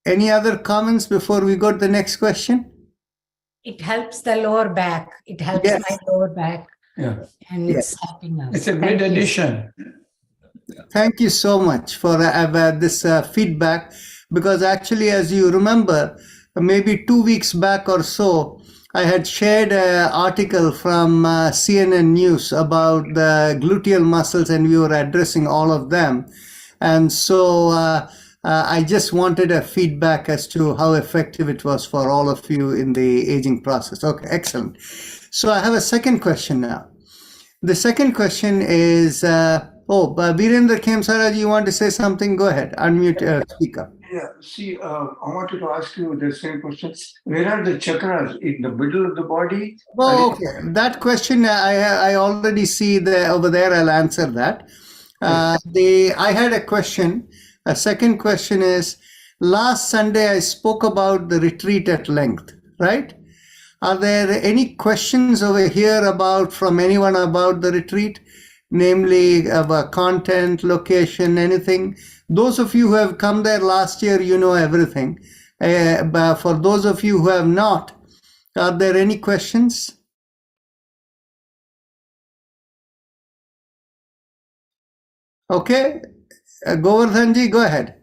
Speaker 1: Any other comments before we go to the next question?
Speaker 7: It helps the lower back. It helps
Speaker 1: Yes.
Speaker 7: my lower back.
Speaker 8: Yeah,
Speaker 7: And
Speaker 1: Yes.
Speaker 7: it's helping us.
Speaker 8: it's a
Speaker 7: Thank
Speaker 8: great
Speaker 7: you.
Speaker 8: addition.
Speaker 1: Thank you so much for this feedback, because actually, as you remember, maybe 2 weeks back or so, I had shared an article from CNN News about the gluteal muscles, and we were addressing all of them. And so I just wanted a feedback as to how effective it was for all of you in the aging process. Okay, excellent. So I have a second question now. The second question is, Virendra Khemsaraj, you want to say something? Go ahead, unmute, speak up.
Speaker 8: Yeah, see, I wanted to ask you the same question. Where are the chakras? In the middle of the body?
Speaker 1: Oh, okay. That question I already see there over there. I'll answer that. I had a question. A second question is, last Sunday I spoke about the retreat at length, right? Are there any questions over here about from anyone about the retreat, namely about content, location, anything? Those of you who have come there last year, you know everything. But for those of you who have not, are there any questions? Okay, Govardhanji, go ahead.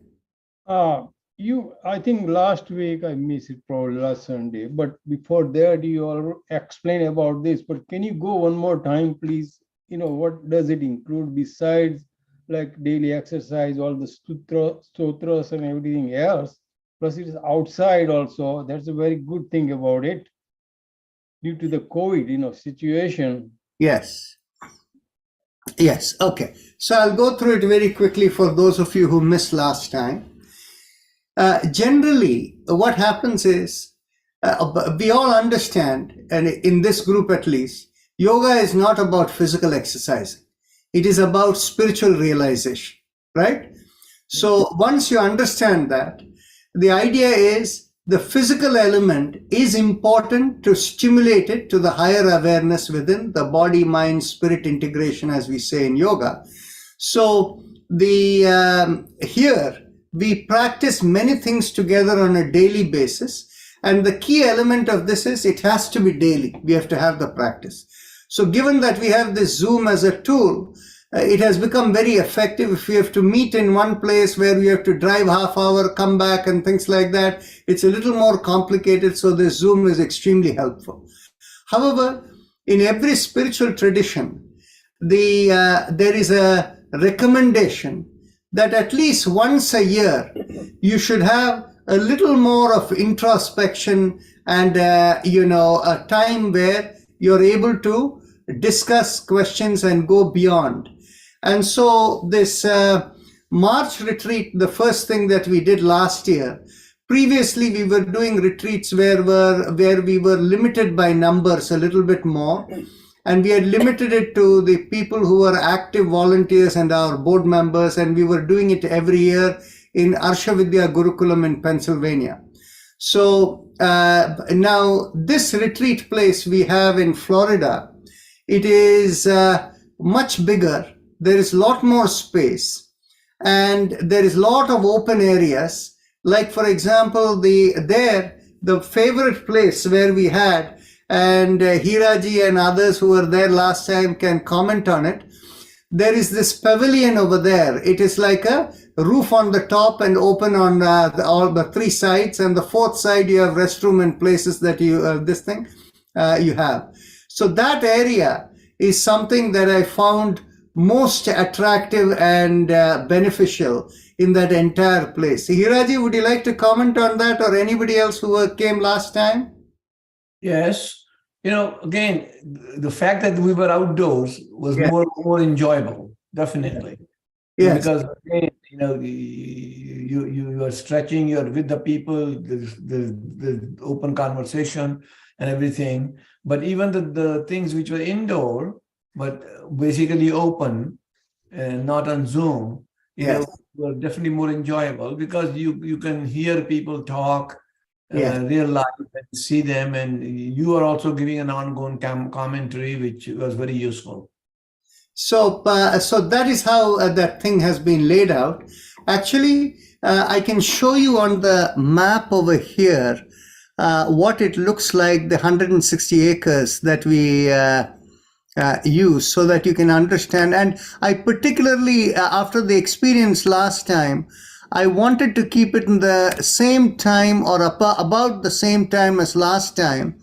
Speaker 5: I think last week I missed it, probably last Sunday, but before that you all explain about this, but can you go one more time, please? What does it include besides like daily exercise, all the stotras and everything else? Plus it is outside also. That's a very good thing about it due to the COVID, situation.
Speaker 1: Yes. Yes, okay. So I'll go through it very quickly for those of you who missed last time. Generally, what happens is, we all understand, and in this group at least, yoga is not about physical exercising. It is about spiritual realization, right? So once you understand that, the idea is the physical element is important to stimulate it to the higher awareness within the body, mind, spirit integration, as we say in yoga. So here we practice many things together on a daily basis. And the key element of this is it has to be daily. We have to have the practice. So given that we have this Zoom as a tool, it has become very effective. If we have to meet in one place where we have to drive half hour, come back and things like that, it's a little more complicated. So this Zoom is extremely helpful. However, in every spiritual tradition, there is a recommendation that at least once a year, you should have a little more of introspection and, a time where you're able to discuss questions and go beyond. And so this March retreat, the first thing that we did last year, previously we were doing retreats where we were limited by numbers a little bit more. And we had limited it to the people who were active volunteers and our board members. And we were doing it every year in Arshavidya Gurukulam in Pennsylvania. So now this retreat place we have in Florida, it is much bigger. There is a lot more space and there is a lot of open areas. Like, for example, the favorite place where we had, and Hiraji and others who were there last time can comment on it. There is this pavilion over there. It is like a roof on the top and open on all the three sides. And the fourth side, you have restroom and places that you have. So that area is something that I found most attractive and beneficial in that entire place. Hiraji, would you like to comment on that, or anybody else who came last time?
Speaker 8: Yes. Again, the fact that we were outdoors was more enjoyable, definitely.
Speaker 1: Yes.
Speaker 8: Because again, you are stretching, you're with the people, the open conversation and everything. But even the things which were indoor, but basically open and not on Zoom, were definitely more enjoyable because you can hear people talk. Real life and see them, and you are also giving an ongoing commentary, which was very useful.
Speaker 1: So that is how that thing has been laid out. Actually, I can show you on the map over here what it looks like, the 160 acres that we use, so that you can understand. And I particularly, after the experience last time, I wanted to keep it in the same time or about the same time as last time,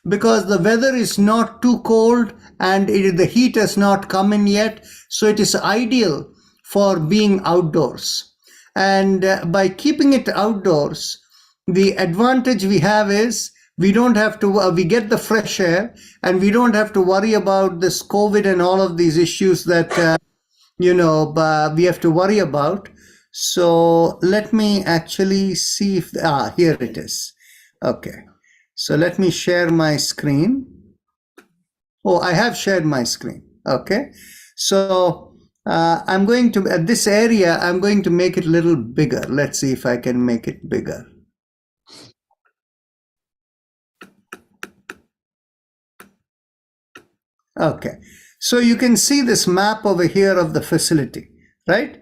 Speaker 1: because the weather is not too cold and the heat has not come in yet. So it is ideal for being outdoors. And by keeping it outdoors, the advantage we have is we don't have to, we get the fresh air and we don't have to worry about this COVID and all of these issues that, we have to worry about. So let me actually see if, here it is. Okay. So let me share my screen. Oh, I have shared my screen. Okay. So I'm going to, this area, I'm going to make it a little bigger. Let's see if I can make it bigger. Okay. So you can see this map over here of the facility, right?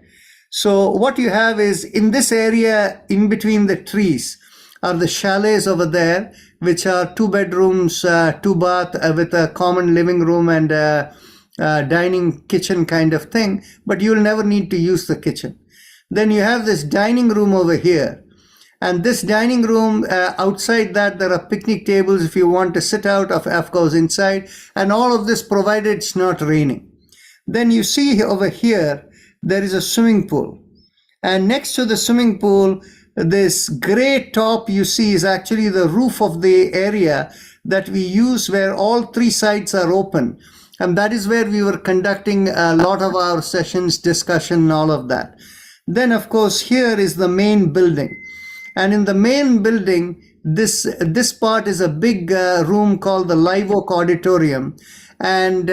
Speaker 1: So what you have is in this area, in between the trees, are the chalets over there, which are 2 bedrooms, 2 bath with a common living room and dining kitchen kind of thing, but you'll never need to use the kitchen. Then you have this dining room over here. And this dining room, outside that, there are picnic tables if you want to sit out, of course, inside, and all of this provided it's not raining. Then you see over here, there is a swimming pool. And next to the swimming pool, this gray top you see is actually the roof of the area that we use where all 3 sides are open. And that is where we were conducting a lot of our sessions, discussion, and all of that. Then, of course, here is the main building. And in the main building, this part is a big room called the Live Oak Auditorium. And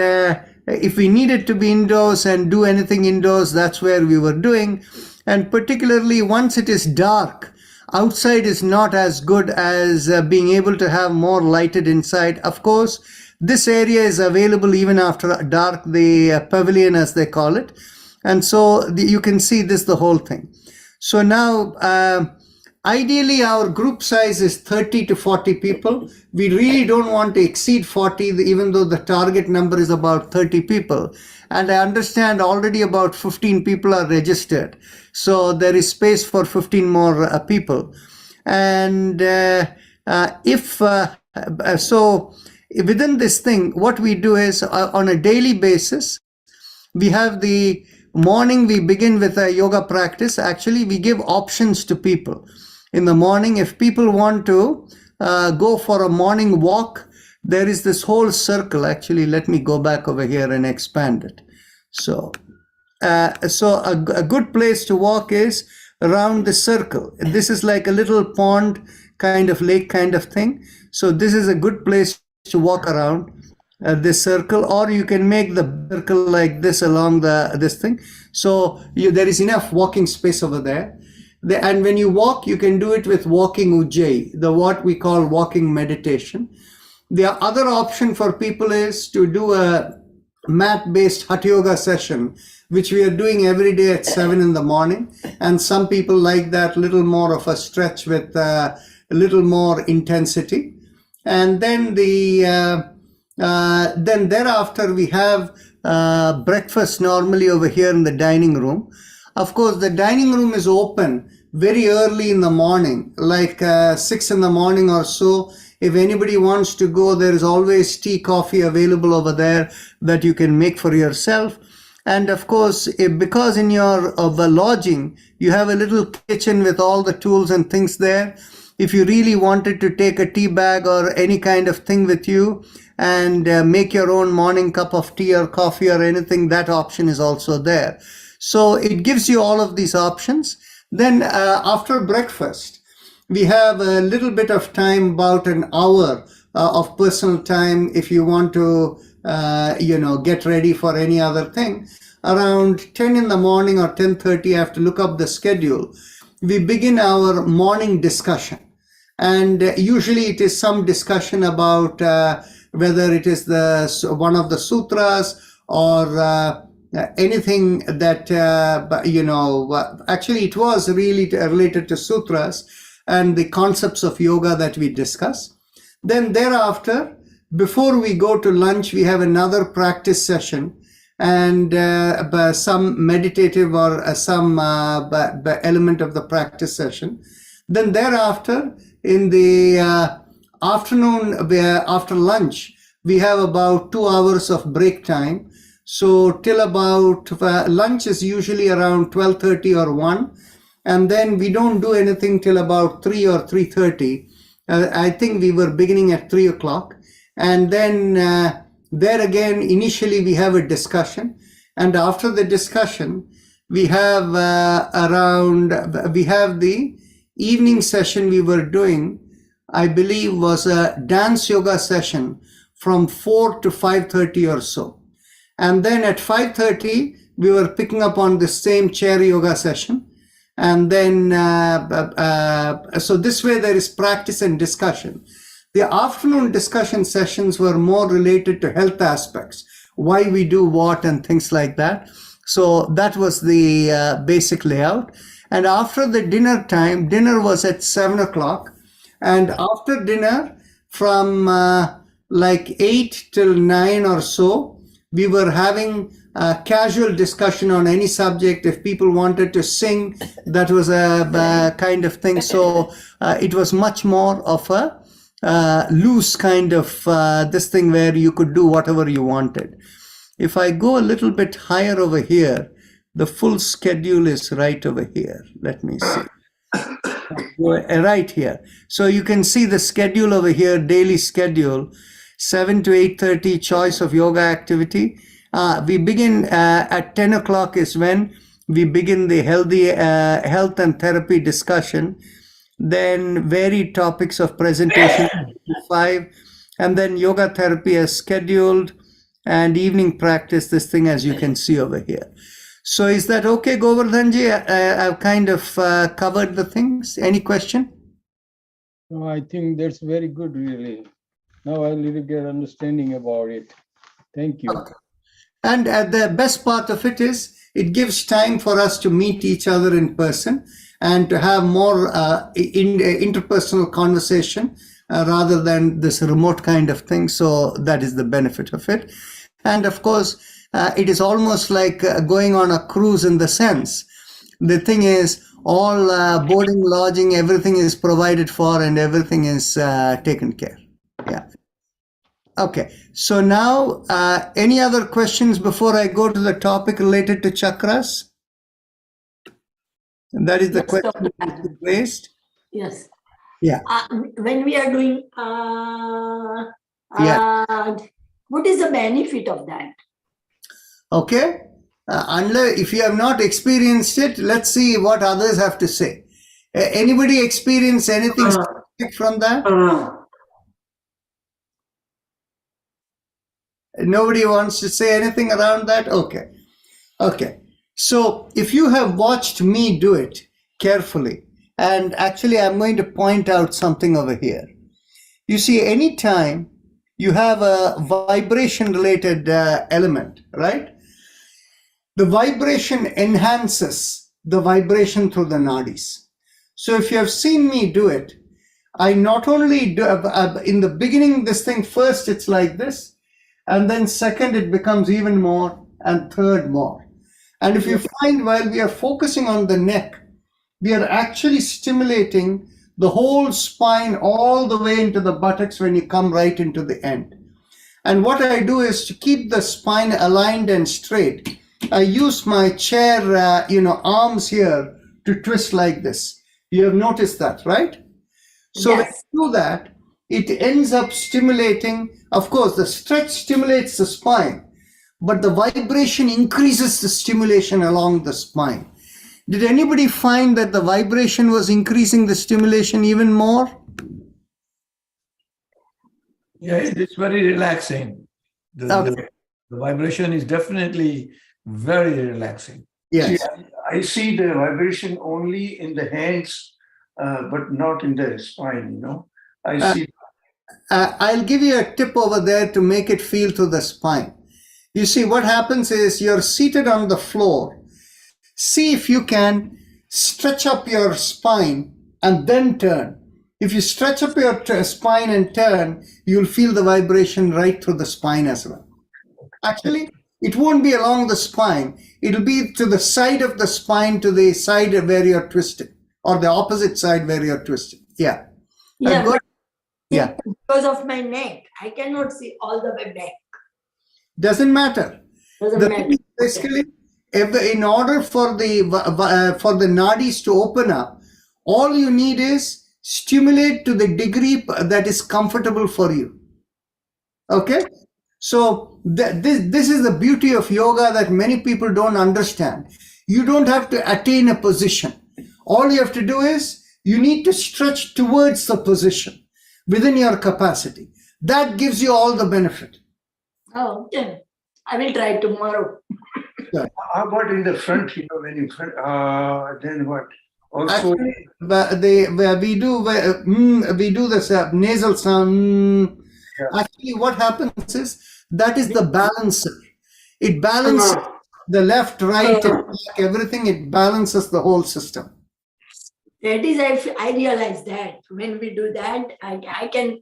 Speaker 1: if we needed to be indoors and do anything indoors, that's where we were doing. And particularly once it is dark, outside is not as good as being able to have more lighted inside. Of course, this area is available even after dark, the pavilion as they call it. And so you can see this, the whole thing. So now, ideally, our group size is 30 to 40 people. We really don't want to exceed 40, even though the target number is about 30 people. And I understand already about 15 people are registered. So there is space for 15 more people. And so within this thing, what we do is on a daily basis, we have the morning, we begin with a yoga practice. Actually, we give options to people. In the morning, if people want to go for a morning walk, there is this whole circle. Actually, let me go back over here and expand it. So a good place to walk is around the circle. This is like a little pond kind of lake kind of thing. So this is a good place to walk around this circle, or you can make the circle like this along this thing. So there is enough walking space over there. And when you walk, you can do it with walking ujjayi, what we call walking meditation. The other option for people is to do a mat-based Hatha Yoga session, which we are doing every day at 7 in the morning. And some people like that little more of a stretch with a little more intensity. And then then thereafter we have breakfast normally over here in the dining room. Of course, the dining room is open very early in the morning, like 6 in the morning or so. If anybody wants to go, there is always tea, coffee available over there that you can make for yourself. And of course, because in your lodging, you have a little kitchen with all the tools and things there. If you really wanted to take a tea bag or any kind of thing with you and make your own morning cup of tea or coffee or anything, that option is also there. So it gives you all of these options. Then after breakfast, we have a little bit of time, about an hour of personal time if you want to, get ready for any other thing. Around 10 in the morning or 10:30, I have to look up the schedule. We begin our morning discussion. And usually it is some discussion about whether it is one of the sutras or anything that, actually it was really related to sutras and the concepts of yoga that we discuss. Then thereafter, before we go to lunch, we have another practice session and some meditative or some element of the practice session. Then thereafter, in the afternoon, after lunch, we have about 2 hours of break time. So till about lunch is usually around 12:30 or 1. And then we don't do anything till about 3 or 3:30. I think we were beginning at 3 o'clock. And then there again, initially we have a discussion. And after the discussion, we have we have the evening session we were doing, I believe was a dance yoga session from 4 to 5:30 or so. And then at 5:30, we were picking up on the same chair yoga session. And then, so this way there is practice and discussion. The afternoon discussion sessions were more related to health aspects, why we do what and things like that. So that was the basic layout. And after the dinner time, dinner was at 7 o'clock. And after dinner, from like 8 till 9 or so, we were having a casual discussion on any subject. If people wanted to sing, that was a kind of thing. So it was much more of a loose kind of this thing where you could do whatever you wanted. If I go a little bit higher over here, the full schedule is right over here. Let me see. Right here. So you can see the schedule over here, daily schedule, 7 to 8:30, choice of yoga activity. We begin at 10 o'clock is when we begin the health and therapy discussion. Then varied topics of presentation, 5, and then yoga therapy as scheduled, and evening practice, this thing as you can see over here. So is that okay, Govardhanji? I've kind of covered the things. Any question?
Speaker 5: No, I think that's very good, really. Now I really get understanding about it. Thank you.
Speaker 1: Okay. And the best part of it is it gives time for us to meet each other in person and to have more interpersonal conversation rather than this remote kind of thing. So that is the benefit of it. And of course, it is almost like going on a cruise in the sense. The thing is, all boarding, lodging, everything is provided for and everything is taken care. Yeah. Okay. So now, any other questions before I go to the topic related to chakras? That is the
Speaker 2: Yes,
Speaker 1: question
Speaker 2: Dr.
Speaker 1: that you raised.
Speaker 2: Yes.
Speaker 1: Yeah.
Speaker 2: When we are doing, what is the benefit of that?
Speaker 1: Okay. Unless if you have not experienced it, let's see what others have to say. Anybody experience anything specific from that? Nobody wants to say anything around that? Okay. Okay. So if you have watched me do it carefully, and actually I'm going to point out something over here. You see, anytime you have a vibration related element, right? The vibration enhances the vibration through the nadis. So if you have seen me do it, I not only do, in the beginning, this thing first, it's like this, and then second, it becomes even more, and third more. And if you find while we are focusing on the neck, we are actually stimulating the whole spine all the way into the buttocks when you come right into the end. And what I do is to keep the spine aligned and straight. I use my chair, arms here to twist like this. You have noticed that, right? So
Speaker 2: Yes.
Speaker 1: when you do that, it ends up stimulating. Of course, the stretch stimulates the spine, but the vibration increases the stimulation along the spine. Did anybody find that the vibration was increasing the stimulation even more?
Speaker 8: Yeah, it's very relaxing.
Speaker 1: Okay.
Speaker 8: The vibration is definitely very relaxing.
Speaker 1: Yes.
Speaker 9: See, I see the vibration only in the hands, but not in the spine, I see.
Speaker 1: I'll give you a tip over there to make it feel to the spine. You see, what happens is you're seated on the floor. See if you can stretch up your spine and then turn. If you stretch up your spine and turn, you'll feel the vibration right through the spine as well. Actually, it won't be along the spine. It'll be to the side of the spine, to the side where you're twisted, or the opposite side where you're twisted. Yeah.
Speaker 2: Yeah,
Speaker 1: Good.
Speaker 2: but
Speaker 1: Yeah.
Speaker 2: because of my neck, I cannot see all the way back.
Speaker 1: Doesn't matter.
Speaker 2: Doesn't
Speaker 1: The
Speaker 2: matter.
Speaker 1: thing is basically, in order for the nadis to open up, all you need is stimulate to the degree that is comfortable for you. Okay? So this is the beauty of yoga that many people don't understand. You don't have to attain a position. All you have to do is you need to stretch towards the position within your capacity. That gives you all the benefit.
Speaker 2: Oh, okay. I will try tomorrow.
Speaker 9: How about in the front, when you front, then what? Also,
Speaker 1: Actually, we do this nasal sound.
Speaker 9: Yeah.
Speaker 1: Actually, what happens is that is the balancer. It balances the left, right, and back, everything. It balances the whole system.
Speaker 2: That is, I realize that when we do that, I can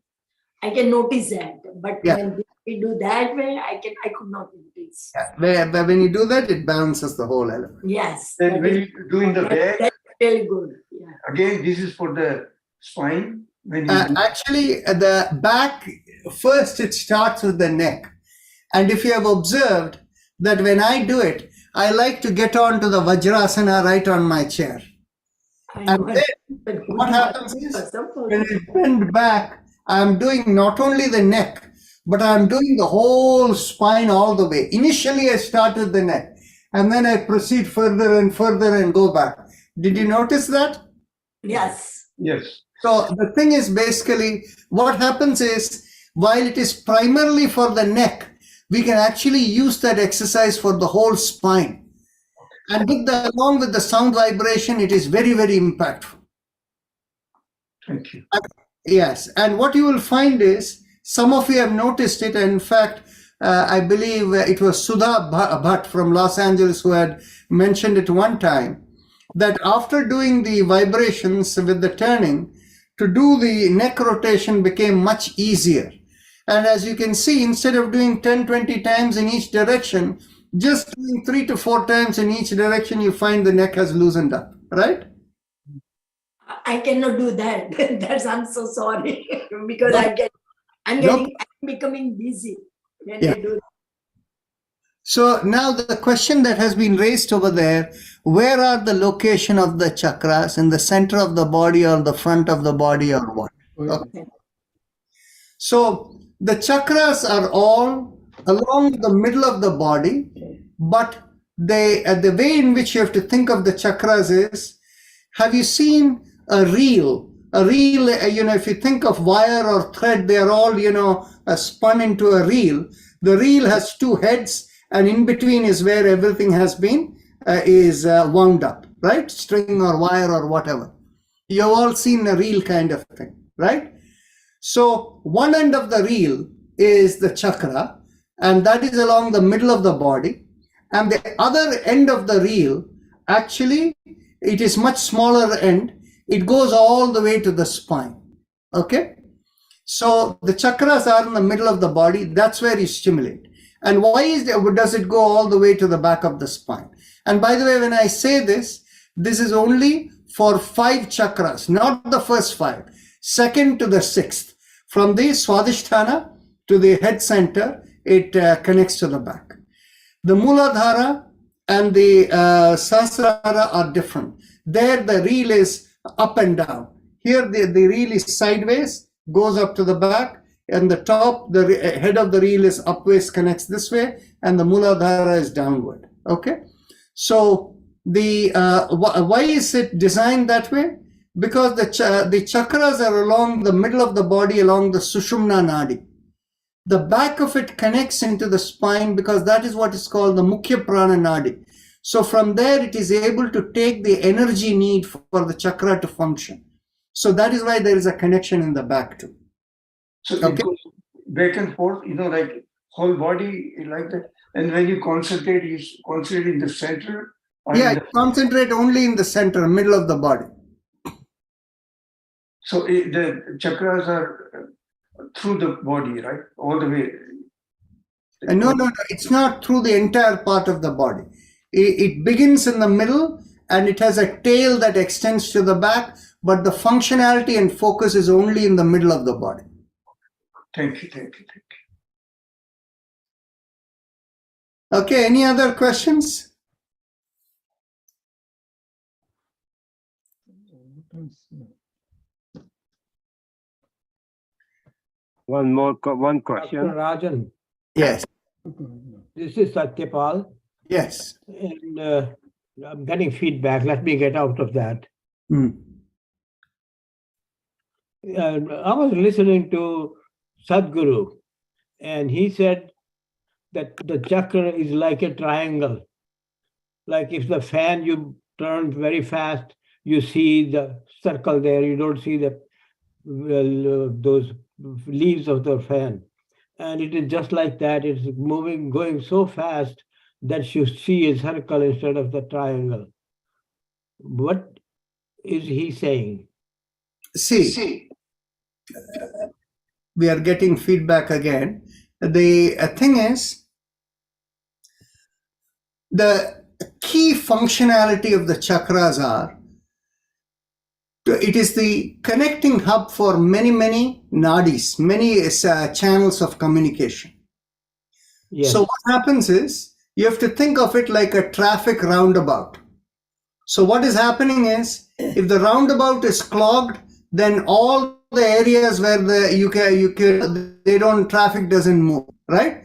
Speaker 2: notice that. But
Speaker 1: Yeah.
Speaker 2: when we do that way, I could not notice.
Speaker 1: Where when you do that, it balances the whole element.
Speaker 2: Yes.
Speaker 9: then
Speaker 2: that
Speaker 9: when
Speaker 2: is-
Speaker 9: you do in the back,
Speaker 2: That's really good. Yeah.
Speaker 9: again, this is for the spine. When you do,
Speaker 1: Actually, the back, first it starts with the neck. And if you have observed that when I do it, I like to get onto the Vajrasana right on my chair.
Speaker 2: I
Speaker 1: And
Speaker 2: know.
Speaker 1: then
Speaker 2: But
Speaker 1: what happens is,
Speaker 2: first of all,
Speaker 1: when I bend back, I'm doing not only the neck, but I'm doing the whole spine all the way. Initially, I start with the neck, and then I proceed further and further and go back. Did you notice that?
Speaker 2: yes.
Speaker 9: yes.
Speaker 1: So the thing is, basically, what happens is, while it is primarily for the neck, we can actually use that exercise for the whole spine. And along with the sound vibration, it is very, very impactful.
Speaker 9: Thank you.
Speaker 1: Yes, and what you will find is, some of you have noticed it. In fact, I believe it was Sudha Bhatt from Los Angeles who had mentioned it one time, that after doing the vibrations with the turning, to do the neck rotation became much easier. And as you can see, instead of doing 10, 20 times in each direction, just doing 3 to 4 times in each direction, you find the neck has loosened up, right?
Speaker 2: I cannot do that. That's, I'm so sorry because
Speaker 1: No.
Speaker 2: I'm becoming busy when
Speaker 1: Yeah.
Speaker 2: I do that.
Speaker 1: So now the question that has been raised over there, where are the location of the chakras, in the center of the body or the front of the body or what? Okay. So the chakras are all along the middle of the body, but the way in which you have to think of the chakras is, have you seen a reel? A reel, if you think of wire or thread, they are all, spun into a reel. The reel has 2 heads, and in between is where everything has been wound up, right? String or wire or whatever. You've all seen a reel kind of thing, right? So one end of the reel is the chakra, and that is along the middle of the body. And the other end of the reel, actually, it is much smaller end. It goes all the way to the spine. Okay? So the chakras are in the middle of the body. That's where you stimulate. And why does it go all the way to the back of the spine? And by the way, when I say this is only for 5 chakras, not the first 5, second to the 6th. From the Swadhisthana to the head center, it connects to the back. The Muladhara and the Sahasrara are different. There the reel is up and down. Here the reel is sideways, goes up to the back, and the top, the head of the reel is upwards, connects this way, and the Muladhara is downward. Okay? So why is it designed that way? Because the chakras are along the middle of the body, along the Sushumna Nadi. The back of it connects into the spine because that is what is called the Mukhya Prana Nadi. So from there, it is able to take the energy need for the chakra to function. So that is why there is a connection in the back too.
Speaker 9: So
Speaker 1: Okay.
Speaker 9: it goes back and forth, like whole body like that. And when you concentrate in the center. Or
Speaker 1: Yeah,
Speaker 9: in the,
Speaker 1: concentrate only in the center, middle of the body.
Speaker 9: so the chakras are through the body, right? All the way.
Speaker 1: No, it's not through the entire part of the body. It begins in the middle and it has a tail that extends to the back, but the functionality and focus is only in the middle of the body.
Speaker 9: Thank you.
Speaker 1: Okay, any other questions?
Speaker 10: One
Speaker 11: Dr.
Speaker 10: question.
Speaker 11: Rajan,
Speaker 1: Yes,
Speaker 11: this is Satyapal.
Speaker 1: yes.
Speaker 11: And I'm getting feedback. Let me get out of that.
Speaker 1: Mm.
Speaker 11: I was listening to Sadhguru, and he said that the chakra is like a triangle. Like if the fan you turn very fast, you see the circle there. You don't see the those leaves of the fan. And it is just like that. It's moving, going so fast that you see a circle instead of the triangle. What is he saying?
Speaker 1: See, we are getting feedback again. The thing is, the key functionality of the chakras are, it is the connecting hub for many nadis, many channels of communication.
Speaker 11: Yes.
Speaker 1: So what happens is, you have to think of it like a traffic roundabout. So what is happening is, if the roundabout is clogged, then all the areas where traffic doesn't move, right?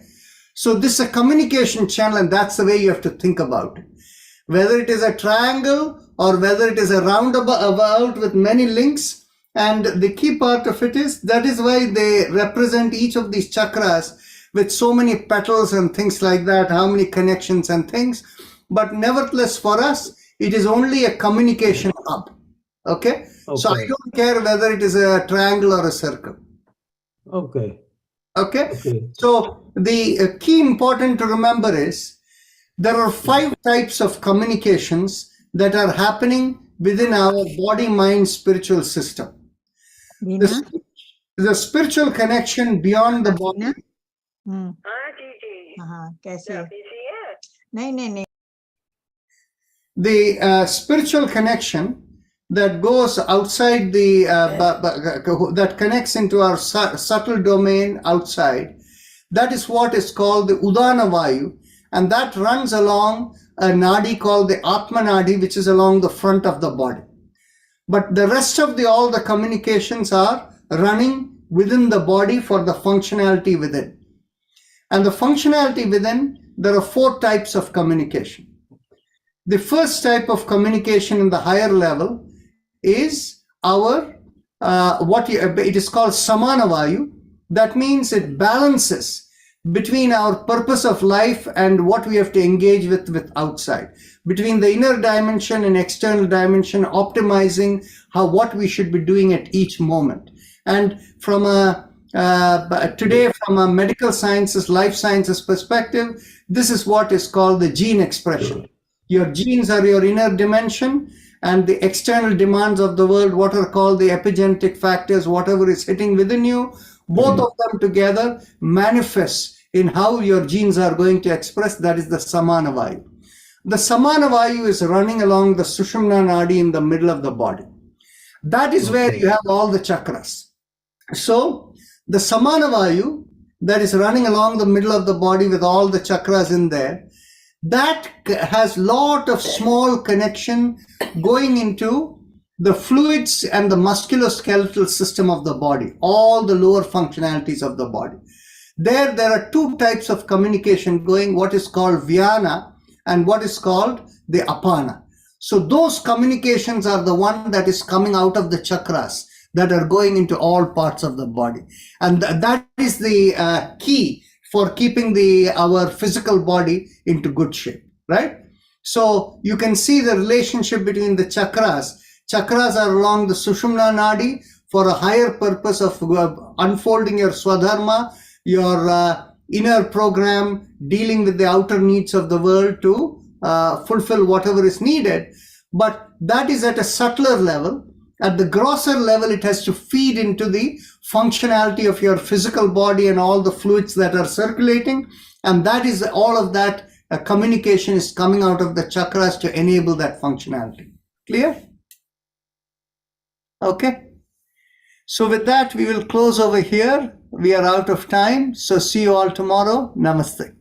Speaker 1: So this is a communication channel, and that's the way you have to think about it. Whether it is a triangle or whether it is a roundabout with many links, and the key part of it is, that is why they represent each of these chakras with so many petals and things like that, how many connections and things. But nevertheless, for us, it is only a communication hub. Okay? So I don't care whether it is a triangle or a circle.
Speaker 11: Okay.
Speaker 1: Okay? So the key important to remember is, there are 5 types of communications that are happening within our body, mind, spiritual system. The spiritual connection beyond the body. The spiritual connection that goes outside the, that connects into our subtle domain outside, that is what is called the Udana Vayu, and that runs along a nadi called the Atma Nadi, which is along the front of the body. But the rest of all the communications are running within the body for the functionality within. And the functionality within, there are 4 types of communication. The first type of communication in the higher level is our, it is called Samana Vayu. That means it balances between our purpose of life and what we have to engage with outside, between the inner dimension and external dimension, optimizing what we should be doing at each moment. And from today, from a medical sciences, life sciences perspective, this is what is called the gene expression. Your genes are your inner dimension, and the external demands of the world, what are called the epigenetic factors, whatever is hitting within you, both of them together manifest in how your genes are going to express. That is the Samana Vayu. The Samana Vayu is running along the Sushumna Nadi in the middle of the body. That is where you have all the chakras. So the Samana Vayu that is running along the middle of the body with all the chakras in there, that has lot of small connection going into the fluids and the musculoskeletal system of the body, all the lower functionalities of the body. There are 2 types of communication going, what is called Vyana and what is called the Apana. So those communications are the one that is coming out of the chakras that are going into all parts of the body. And that is the key for keeping our physical body into good shape, right? So you can see the relationship between the chakras. Chakras are along the Sushumna Nadi for a higher purpose of unfolding your Swadharma, your inner program, dealing with the outer needs of the world to fulfill whatever is needed. But that is at a subtler level. At the grosser level, it has to feed into the functionality of your physical body and all the fluids that are circulating. And that is all of that communication is coming out of the chakras to enable that functionality. Clear? Okay. So with that, we will close over here. We are out of time. So see you all tomorrow. Namaste.